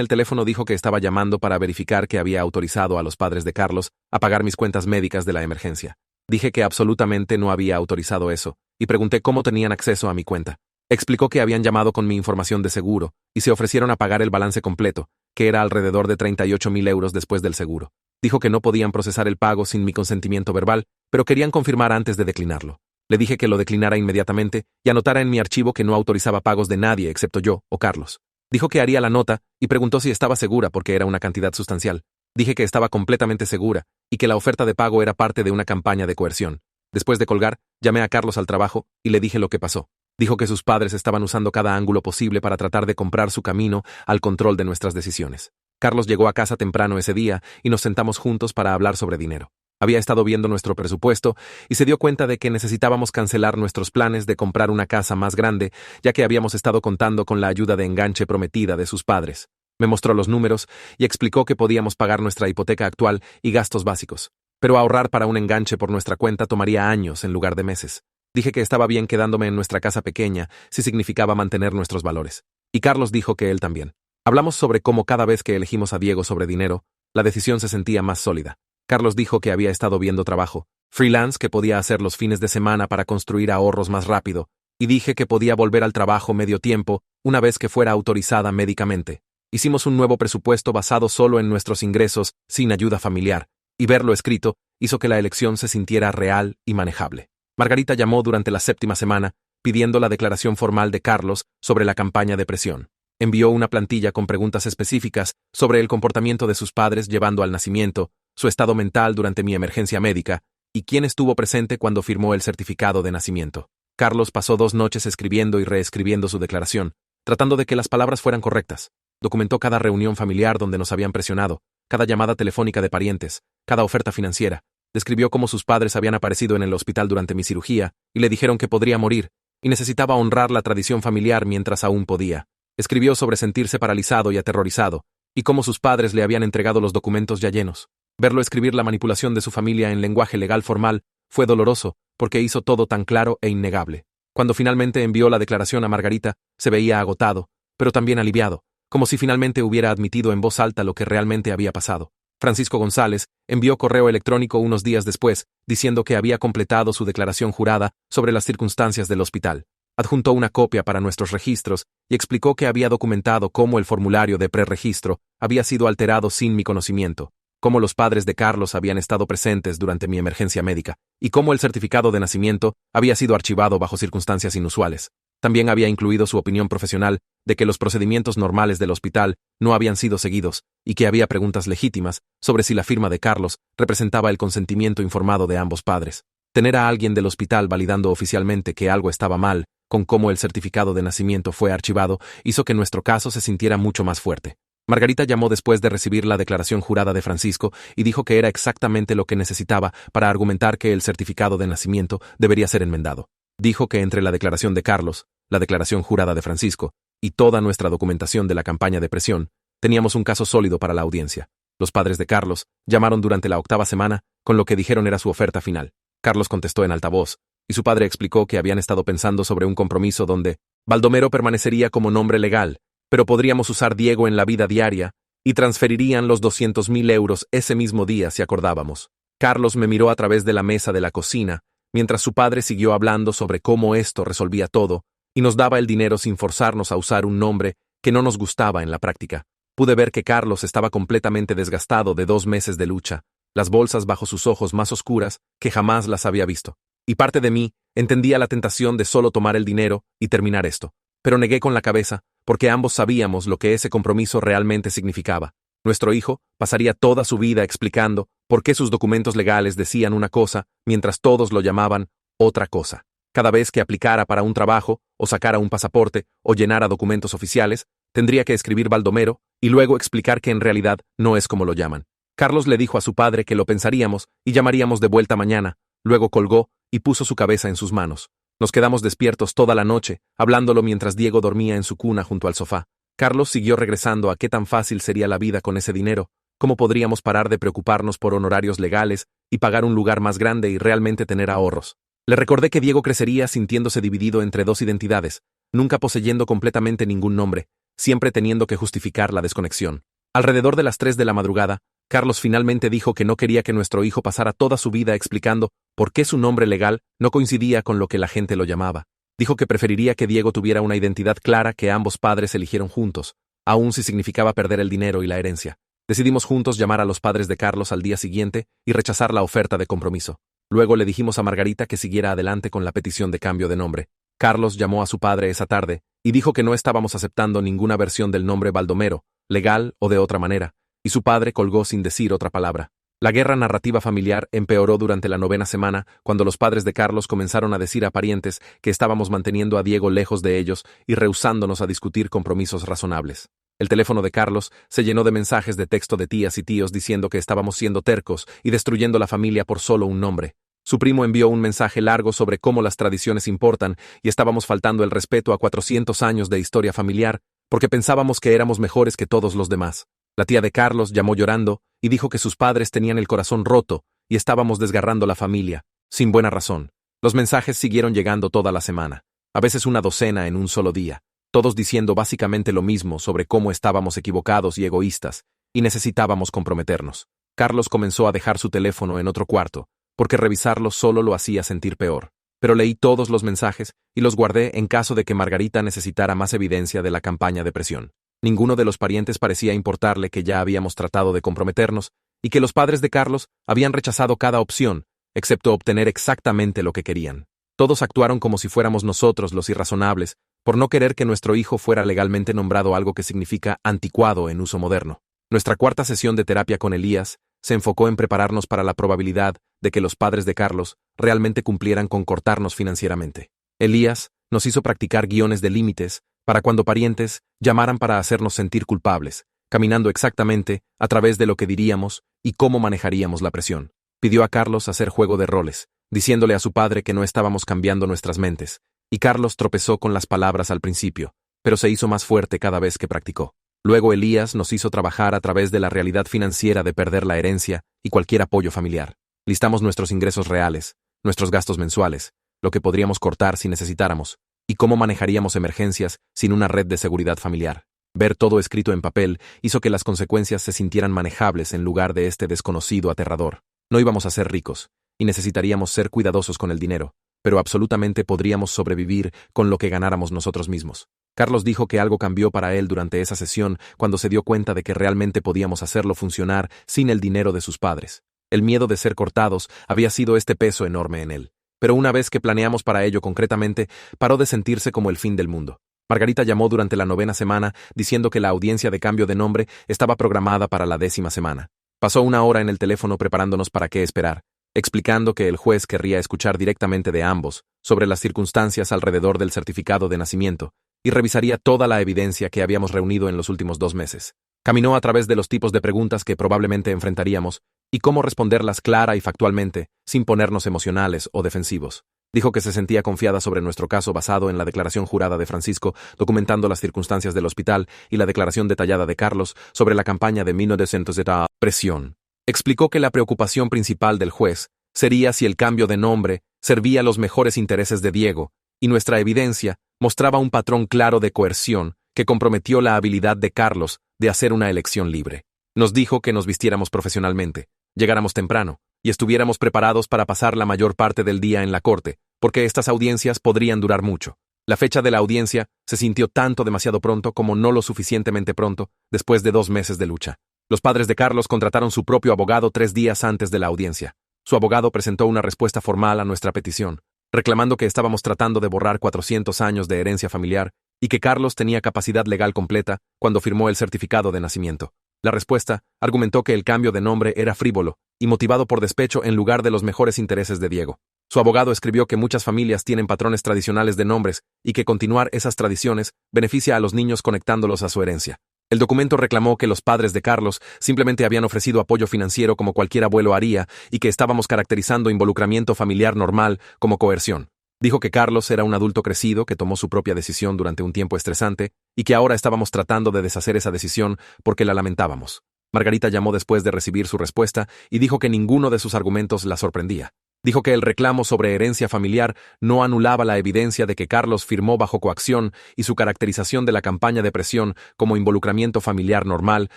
el teléfono dijo que estaba llamando para verificar que había autorizado a los padres de Carlos a pagar mis cuentas médicas de la emergencia. Dije que absolutamente no había autorizado eso, y pregunté cómo tenían acceso a mi cuenta. Explicó que habían llamado con mi información de seguro, y se ofrecieron a pagar el balance completo, que era alrededor de 38.000 euros después del seguro. Dijo que no podían procesar el pago sin mi consentimiento verbal, pero querían confirmar antes de declinarlo. Le dije que lo declinara inmediatamente y anotara en mi archivo que no autorizaba pagos de nadie excepto yo o Carlos. Dijo que haría la nota y preguntó si estaba segura porque era una cantidad sustancial. Dije que estaba completamente segura y que la oferta de pago era parte de una campaña de coerción. Después de colgar, llamé a Carlos al trabajo y le dije lo que pasó. Dijo que sus padres estaban usando cada ángulo posible para tratar de comprar su camino al control de nuestras decisiones. Carlos llegó a casa temprano ese día y nos sentamos juntos para hablar sobre dinero. Había estado viendo nuestro presupuesto y se dio cuenta de que necesitábamos cancelar nuestros planes de comprar una casa más grande, ya que habíamos estado contando con la ayuda de enganche prometida de sus padres. Me mostró los números y explicó que podíamos pagar nuestra hipoteca actual y gastos básicos, pero ahorrar para un enganche por nuestra cuenta tomaría años en lugar de meses. Dije que estaba bien quedándome en nuestra casa pequeña si significaba mantener nuestros valores. Y Carlos dijo que él también. Hablamos sobre cómo cada vez que elegimos a Diego sobre dinero, la decisión se sentía más sólida. Carlos dijo que había estado viendo trabajo, freelance que podía hacer los fines de semana para construir ahorros más rápido, y dije que podía volver al trabajo medio tiempo una vez que fuera autorizada médicamente. Hicimos un nuevo presupuesto basado solo en nuestros ingresos, sin ayuda familiar, y verlo escrito hizo que la elección se sintiera real y manejable. Margarita llamó durante la 7ª semana, pidiendo la declaración formal de Carlos sobre la campaña de presión. Envió una plantilla con preguntas específicas sobre el comportamiento de sus padres llevando al nacimiento, su estado mental durante mi emergencia médica, y quién estuvo presente cuando firmó el certificado de nacimiento. Carlos pasó 2 noches escribiendo y reescribiendo su declaración, tratando de que las palabras fueran correctas. Documentó cada reunión familiar donde nos habían presionado, cada llamada telefónica de parientes, cada oferta financiera. Describió cómo sus padres habían aparecido en el hospital durante mi cirugía y le dijeron que podría morir, y necesitaba honrar la tradición familiar mientras aún podía. Escribió sobre sentirse paralizado y aterrorizado, y cómo sus padres le habían entregado los documentos ya llenos. Verlo escribir la manipulación de su familia en lenguaje legal formal fue doloroso, porque hizo todo tan claro e innegable. Cuando finalmente envió la declaración a Margarita, se veía agotado, pero también aliviado, como si finalmente hubiera admitido en voz alta lo que realmente había pasado. Francisco González envió correo electrónico unos días después, diciendo que había completado su declaración jurada sobre las circunstancias del hospital. Adjuntó una copia para nuestros registros y explicó que había documentado cómo el formulario de preregistro había sido alterado sin mi conocimiento, cómo los padres de Carlos habían estado presentes durante mi emergencia médica y cómo el certificado de nacimiento había sido archivado bajo circunstancias inusuales. También había incluido su opinión profesional de que los procedimientos normales del hospital no habían sido seguidos y que había preguntas legítimas sobre si la firma de Carlos representaba el consentimiento informado de ambos padres. Tener a alguien del hospital validando oficialmente que algo estaba mal con cómo el certificado de nacimiento fue archivado hizo que nuestro caso se sintiera mucho más fuerte. Margarita llamó después de recibir la declaración jurada de Francisco y dijo que era exactamente lo que necesitaba para argumentar que el certificado de nacimiento debería ser enmendado. Dijo que entre la declaración de Carlos, la declaración jurada de Francisco y toda nuestra documentación de la campaña de presión, teníamos un caso sólido para la audiencia. Los padres de Carlos llamaron durante la 8ª semana, con lo que dijeron era su oferta final. Carlos contestó en altavoz, y su padre explicó que habían estado pensando sobre un compromiso donde Baldomero permanecería como nombre legal, pero podríamos usar Diego en la vida diaria, y transferirían los 200.000 euros ese mismo día si acordábamos. Carlos me miró a través de la mesa de la cocina, mientras su padre siguió hablando sobre cómo esto resolvía todo, y nos daba el dinero sin forzarnos a usar un nombre que no nos gustaba en la práctica. Pude ver que Carlos estaba completamente desgastado de 2 meses de lucha, las bolsas bajo sus ojos más oscuras que jamás las había visto. Y parte de mí entendía la tentación de solo tomar el dinero y terminar esto. Pero negué con la cabeza, porque ambos sabíamos lo que ese compromiso realmente significaba. Nuestro hijo pasaría toda su vida explicando por qué sus documentos legales decían una cosa, mientras todos lo llamaban otra cosa. Cada vez que aplicara para un trabajo, o sacara un pasaporte, o llenara documentos oficiales, tendría que escribir Baldomero y luego explicar que en realidad no es como lo llaman. Carlos le dijo a su padre que lo pensaríamos y llamaríamos de vuelta mañana, luego colgó y puso su cabeza en sus manos. Nos quedamos despiertos toda la noche, hablándolo mientras Diego dormía en su cuna junto al sofá. Carlos siguió regresando a qué tan fácil sería la vida con ese dinero, cómo podríamos parar de preocuparnos por honorarios legales y pagar un lugar más grande y realmente tener ahorros. Le recordé que Diego crecería sintiéndose dividido entre 2 identidades, nunca poseyendo completamente ningún nombre, siempre teniendo que justificar la desconexión. Alrededor de las 3 de la madrugada, Carlos finalmente dijo que no quería que nuestro hijo pasara toda su vida explicando por qué su nombre legal no coincidía con lo que la gente lo llamaba. Dijo que preferiría que Diego tuviera una identidad clara que ambos padres eligieron juntos, aun si significaba perder el dinero y la herencia. Decidimos juntos llamar a los padres de Carlos al día siguiente y rechazar la oferta de compromiso. Luego le dijimos a Margarita que siguiera adelante con la petición de cambio de nombre. Carlos llamó a su padre esa tarde y dijo que no estábamos aceptando ninguna versión del nombre Baldomero, legal o de otra manera, y su padre colgó sin decir otra palabra. La guerra narrativa familiar empeoró durante la 9ª semana, cuando los padres de Carlos comenzaron a decir a parientes que estábamos manteniendo a Diego lejos de ellos y rehusándonos a discutir compromisos razonables. El teléfono de Carlos se llenó de mensajes de texto de tías y tíos diciendo que estábamos siendo tercos y destruyendo la familia por solo un nombre. Su primo envió un mensaje largo sobre cómo las tradiciones importan y estábamos faltando el respeto a 400 años de historia familiar porque pensábamos que éramos mejores que todos los demás. La tía de Carlos llamó llorando y dijo que sus padres tenían el corazón roto y estábamos desgarrando la familia, sin buena razón. Los mensajes siguieron llegando toda la semana, a veces una docena en un solo día, todos diciendo básicamente lo mismo sobre cómo estábamos equivocados y egoístas, y necesitábamos comprometernos. Carlos comenzó a dejar su teléfono en otro cuarto, porque revisarlo solo lo hacía sentir peor. Pero leí todos los mensajes y los guardé en caso de que Margarita necesitara más evidencia de la campaña de presión. Ninguno de los parientes parecía importarle que ya habíamos tratado de comprometernos y que los padres de Carlos habían rechazado cada opción, excepto obtener exactamente lo que querían. Todos actuaron como si fuéramos nosotros los irrazonables, por no querer que nuestro hijo fuera legalmente nombrado algo que significa anticuado en uso moderno. Nuestra 4ª sesión de terapia con Elías se enfocó en prepararnos para la probabilidad de que los padres de Carlos realmente cumplieran con cortarnos financieramente. Elías nos hizo practicar guiones de límites para cuando parientes llamaran para hacernos sentir culpables, caminando exactamente a través de lo que diríamos y cómo manejaríamos la presión. Pidió a Carlos hacer juego de roles, diciéndole a su padre que no estábamos cambiando nuestras mentes, y Carlos tropezó con las palabras al principio, pero se hizo más fuerte cada vez que practicó. Luego Elías nos hizo trabajar a través de la realidad financiera de perder la herencia y cualquier apoyo familiar. Listamos nuestros ingresos reales, nuestros gastos mensuales, lo que podríamos cortar si necesitáramos, y cómo manejaríamos emergencias sin una red de seguridad familiar. Ver todo escrito en papel hizo que las consecuencias se sintieran manejables en lugar de este desconocido aterrador. No íbamos a ser ricos, y necesitaríamos ser cuidadosos con el dinero, pero absolutamente podríamos sobrevivir con lo que ganáramos nosotros mismos. Carlos dijo que algo cambió para él durante esa sesión cuando se dio cuenta de que realmente podíamos hacerlo funcionar sin el dinero de sus padres. El miedo de ser cortados había sido este peso enorme en él. Pero una vez que planeamos para ello concretamente, paró de sentirse como el fin del mundo. Margarita llamó durante la 9ª semana diciendo que la audiencia de cambio de nombre estaba programada para la 10ª semana. Pasó 1 hora en el teléfono preparándonos para qué esperar, explicando que el juez querría escuchar directamente de ambos sobre las circunstancias alrededor del certificado de nacimiento y revisaría toda la evidencia que habíamos reunido en los últimos 2 meses. Caminó a través de los tipos de preguntas que probablemente enfrentaríamos y cómo responderlas clara y factualmente, sin ponernos emocionales o defensivos. Dijo que se sentía confiada sobre nuestro caso basado en la declaración jurada de Francisco, documentando las circunstancias del hospital y la declaración detallada de Carlos sobre la campaña de 1900 de presión. Explicó que la preocupación principal del juez sería si el cambio de nombre servía a los mejores intereses de Diego, y nuestra evidencia mostraba un patrón claro de coerción que comprometió la habilidad de Carlos de hacer una elección libre. Nos dijo que nos vistiéramos profesionalmente, llegáramos temprano y estuviéramos preparados para pasar la mayor parte del día en la corte, porque estas audiencias podrían durar mucho. La fecha de la audiencia se sintió tanto demasiado pronto como no lo suficientemente pronto, después de 2 meses de lucha. Los padres de Carlos contrataron su propio abogado 3 días antes de la audiencia. Su abogado presentó una respuesta formal a nuestra petición, reclamando que estábamos tratando de borrar 400 años de herencia familiar y que Carlos tenía capacidad legal completa cuando firmó el certificado de nacimiento. La respuesta argumentó que el cambio de nombre era frívolo y motivado por despecho en lugar de los mejores intereses de Diego. Su abogado escribió que muchas familias tienen patrones tradicionales de nombres y que continuar esas tradiciones beneficia a los niños conectándolos a su herencia. El documento reclamó que los padres de Carlos simplemente habían ofrecido apoyo financiero como cualquier abuelo haría y que estábamos caracterizando involucramiento familiar normal como coerción. Dijo que Carlos era un adulto crecido que tomó su propia decisión durante un tiempo estresante y que ahora estábamos tratando de deshacer esa decisión porque la lamentábamos. Margarita llamó después de recibir su respuesta y dijo que ninguno de sus argumentos la sorprendía. Dijo que el reclamo sobre herencia familiar no anulaba la evidencia de que Carlos firmó bajo coacción y su caracterización de la campaña de presión como involucramiento familiar normal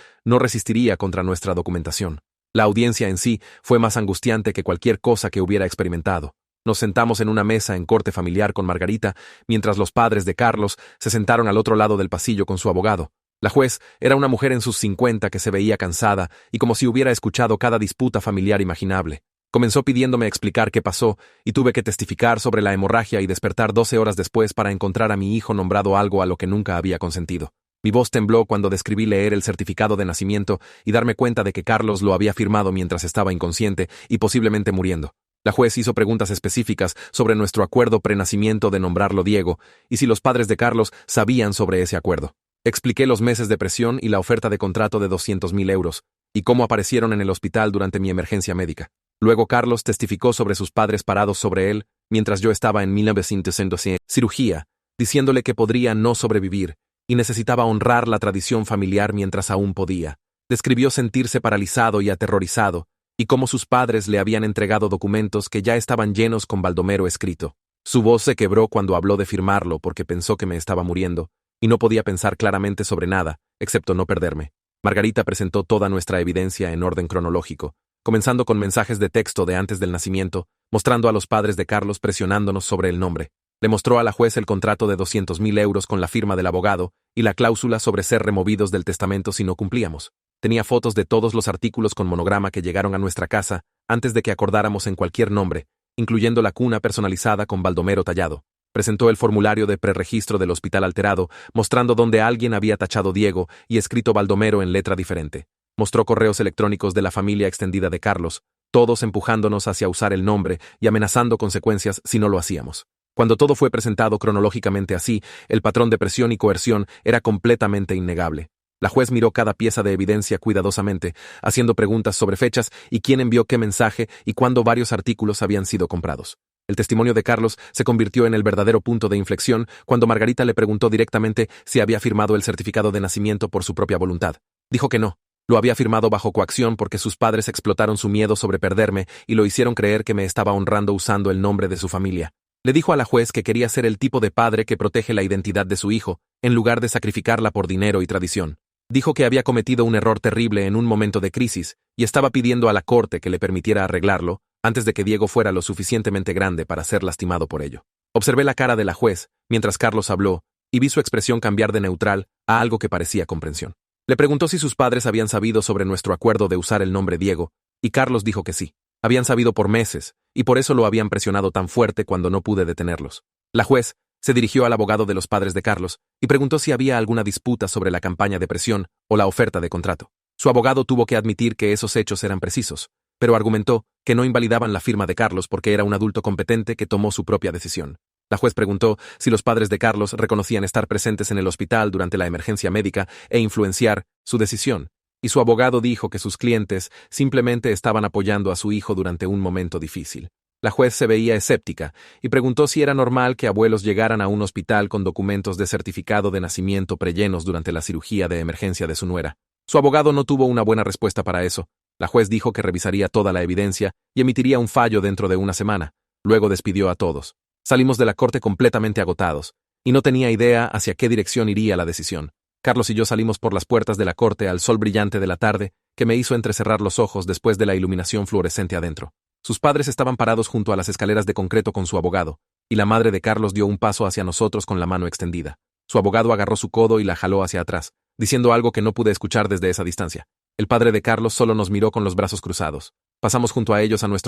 no resistiría contra nuestra documentación. La audiencia en sí fue más angustiante que cualquier cosa que hubiera experimentado. Nos sentamos en una mesa en corte familiar con Margarita, mientras los padres de Carlos se sentaron al otro lado del pasillo con su abogado. La juez era una mujer en sus 50 que se veía cansada y como si hubiera escuchado cada disputa familiar imaginable. Comenzó pidiéndome explicar qué pasó y tuve que testificar sobre la hemorragia y despertar 12 horas después para encontrar a mi hijo nombrado algo a lo que nunca había consentido. Mi voz tembló cuando describí leer el certificado de nacimiento y darme cuenta de que Carlos lo había firmado mientras estaba inconsciente y posiblemente muriendo. La juez hizo preguntas específicas sobre nuestro acuerdo prenacimiento de nombrarlo Diego y si los padres de Carlos sabían sobre ese acuerdo. Expliqué los meses de presión y la oferta de contrato de 200.000 euros y cómo aparecieron en el hospital durante mi emergencia médica. Luego Carlos testificó sobre sus padres parados sobre él mientras yo estaba en 1912 cirugía, diciéndole que podría no sobrevivir y necesitaba honrar la tradición familiar mientras aún podía. Describió sentirse paralizado y aterrorizado y cómo sus padres le habían entregado documentos que ya estaban llenos con Baldomero escrito. Su voz se quebró cuando habló de firmarlo porque pensó que me estaba muriendo y no podía pensar claramente sobre nada, excepto no perderme. Margarita presentó toda nuestra evidencia en orden cronológico, comenzando con mensajes de texto de antes del nacimiento, mostrando a los padres de Carlos presionándonos sobre el nombre. Le mostró a la juez el contrato de 200.000 euros con la firma del abogado y la cláusula sobre ser removidos del testamento si no cumplíamos. Tenía fotos de todos los artículos con monograma que llegaron a nuestra casa antes de que acordáramos en cualquier nombre, incluyendo la cuna personalizada con Baldomero tallado. Presentó el formulario de preregistro del hospital alterado, mostrando donde alguien había tachado Diego y escrito Baldomero en letra diferente. Mostró correos electrónicos de la familia extendida de Carlos, todos empujándonos hacia usar el nombre y amenazando consecuencias si no lo hacíamos. Cuando todo fue presentado cronológicamente así, el patrón de presión y coerción era completamente innegable. La juez miró cada pieza de evidencia cuidadosamente, haciendo preguntas sobre fechas y quién envió qué mensaje y cuándo varios artículos habían sido comprados. El testimonio de Carlos se convirtió en el verdadero punto de inflexión cuando Margarita le preguntó directamente si había firmado el certificado de nacimiento por su propia voluntad. Dijo que no. Lo había firmado bajo coacción porque sus padres explotaron su miedo sobre perderme y lo hicieron creer que me estaba honrando usando el nombre de su familia. Le dijo a la juez que quería ser el tipo de padre que protege la identidad de su hijo, en lugar de sacrificarla por dinero y tradición. Dijo que había cometido un error terrible en un momento de crisis y estaba pidiendo a la corte que le permitiera arreglarlo antes de que Diego fuera lo suficientemente grande para ser lastimado por ello. Observé la cara de la juez mientras Carlos habló y vi su expresión cambiar de neutral a algo que parecía comprensión. Le preguntó si sus padres habían sabido sobre nuestro acuerdo de usar el nombre Diego, y Carlos dijo que sí. Habían sabido por meses, y por eso lo habían presionado tan fuerte cuando no pude detenerlos. La juez se dirigió al abogado de los padres de Carlos y preguntó si había alguna disputa sobre la campaña de presión o la oferta de contrato. Su abogado tuvo que admitir que esos hechos eran precisos, pero argumentó que no invalidaban la firma de Carlos porque era un adulto competente que tomó su propia decisión. La juez preguntó si los padres de Carlos reconocían estar presentes en el hospital durante la emergencia médica e influenciar su decisión, y su abogado dijo que sus clientes simplemente estaban apoyando a su hijo durante un momento difícil. La juez se veía escéptica y preguntó si era normal que abuelos llegaran a un hospital con documentos de certificado de nacimiento prellenos durante la cirugía de emergencia de su nuera. Su abogado no tuvo una buena respuesta para eso. La juez dijo que revisaría toda la evidencia y emitiría un fallo dentro de una semana. Luego despidió a todos. Salimos de la corte completamente agotados, y no tenía idea hacia qué dirección iría la decisión. Carlos y yo salimos por las puertas de la corte al sol brillante de la tarde, que me hizo entrecerrar los ojos después de la iluminación fluorescente adentro. Sus padres estaban parados junto a las escaleras de concreto con su abogado, y la madre de Carlos dio un paso hacia nosotros con la mano extendida. Su abogado agarró su codo y la jaló hacia atrás, diciendo algo que no pude escuchar desde esa distancia. El padre de Carlos solo nos miró con los brazos cruzados. Pasamos junto a ellos a nuestro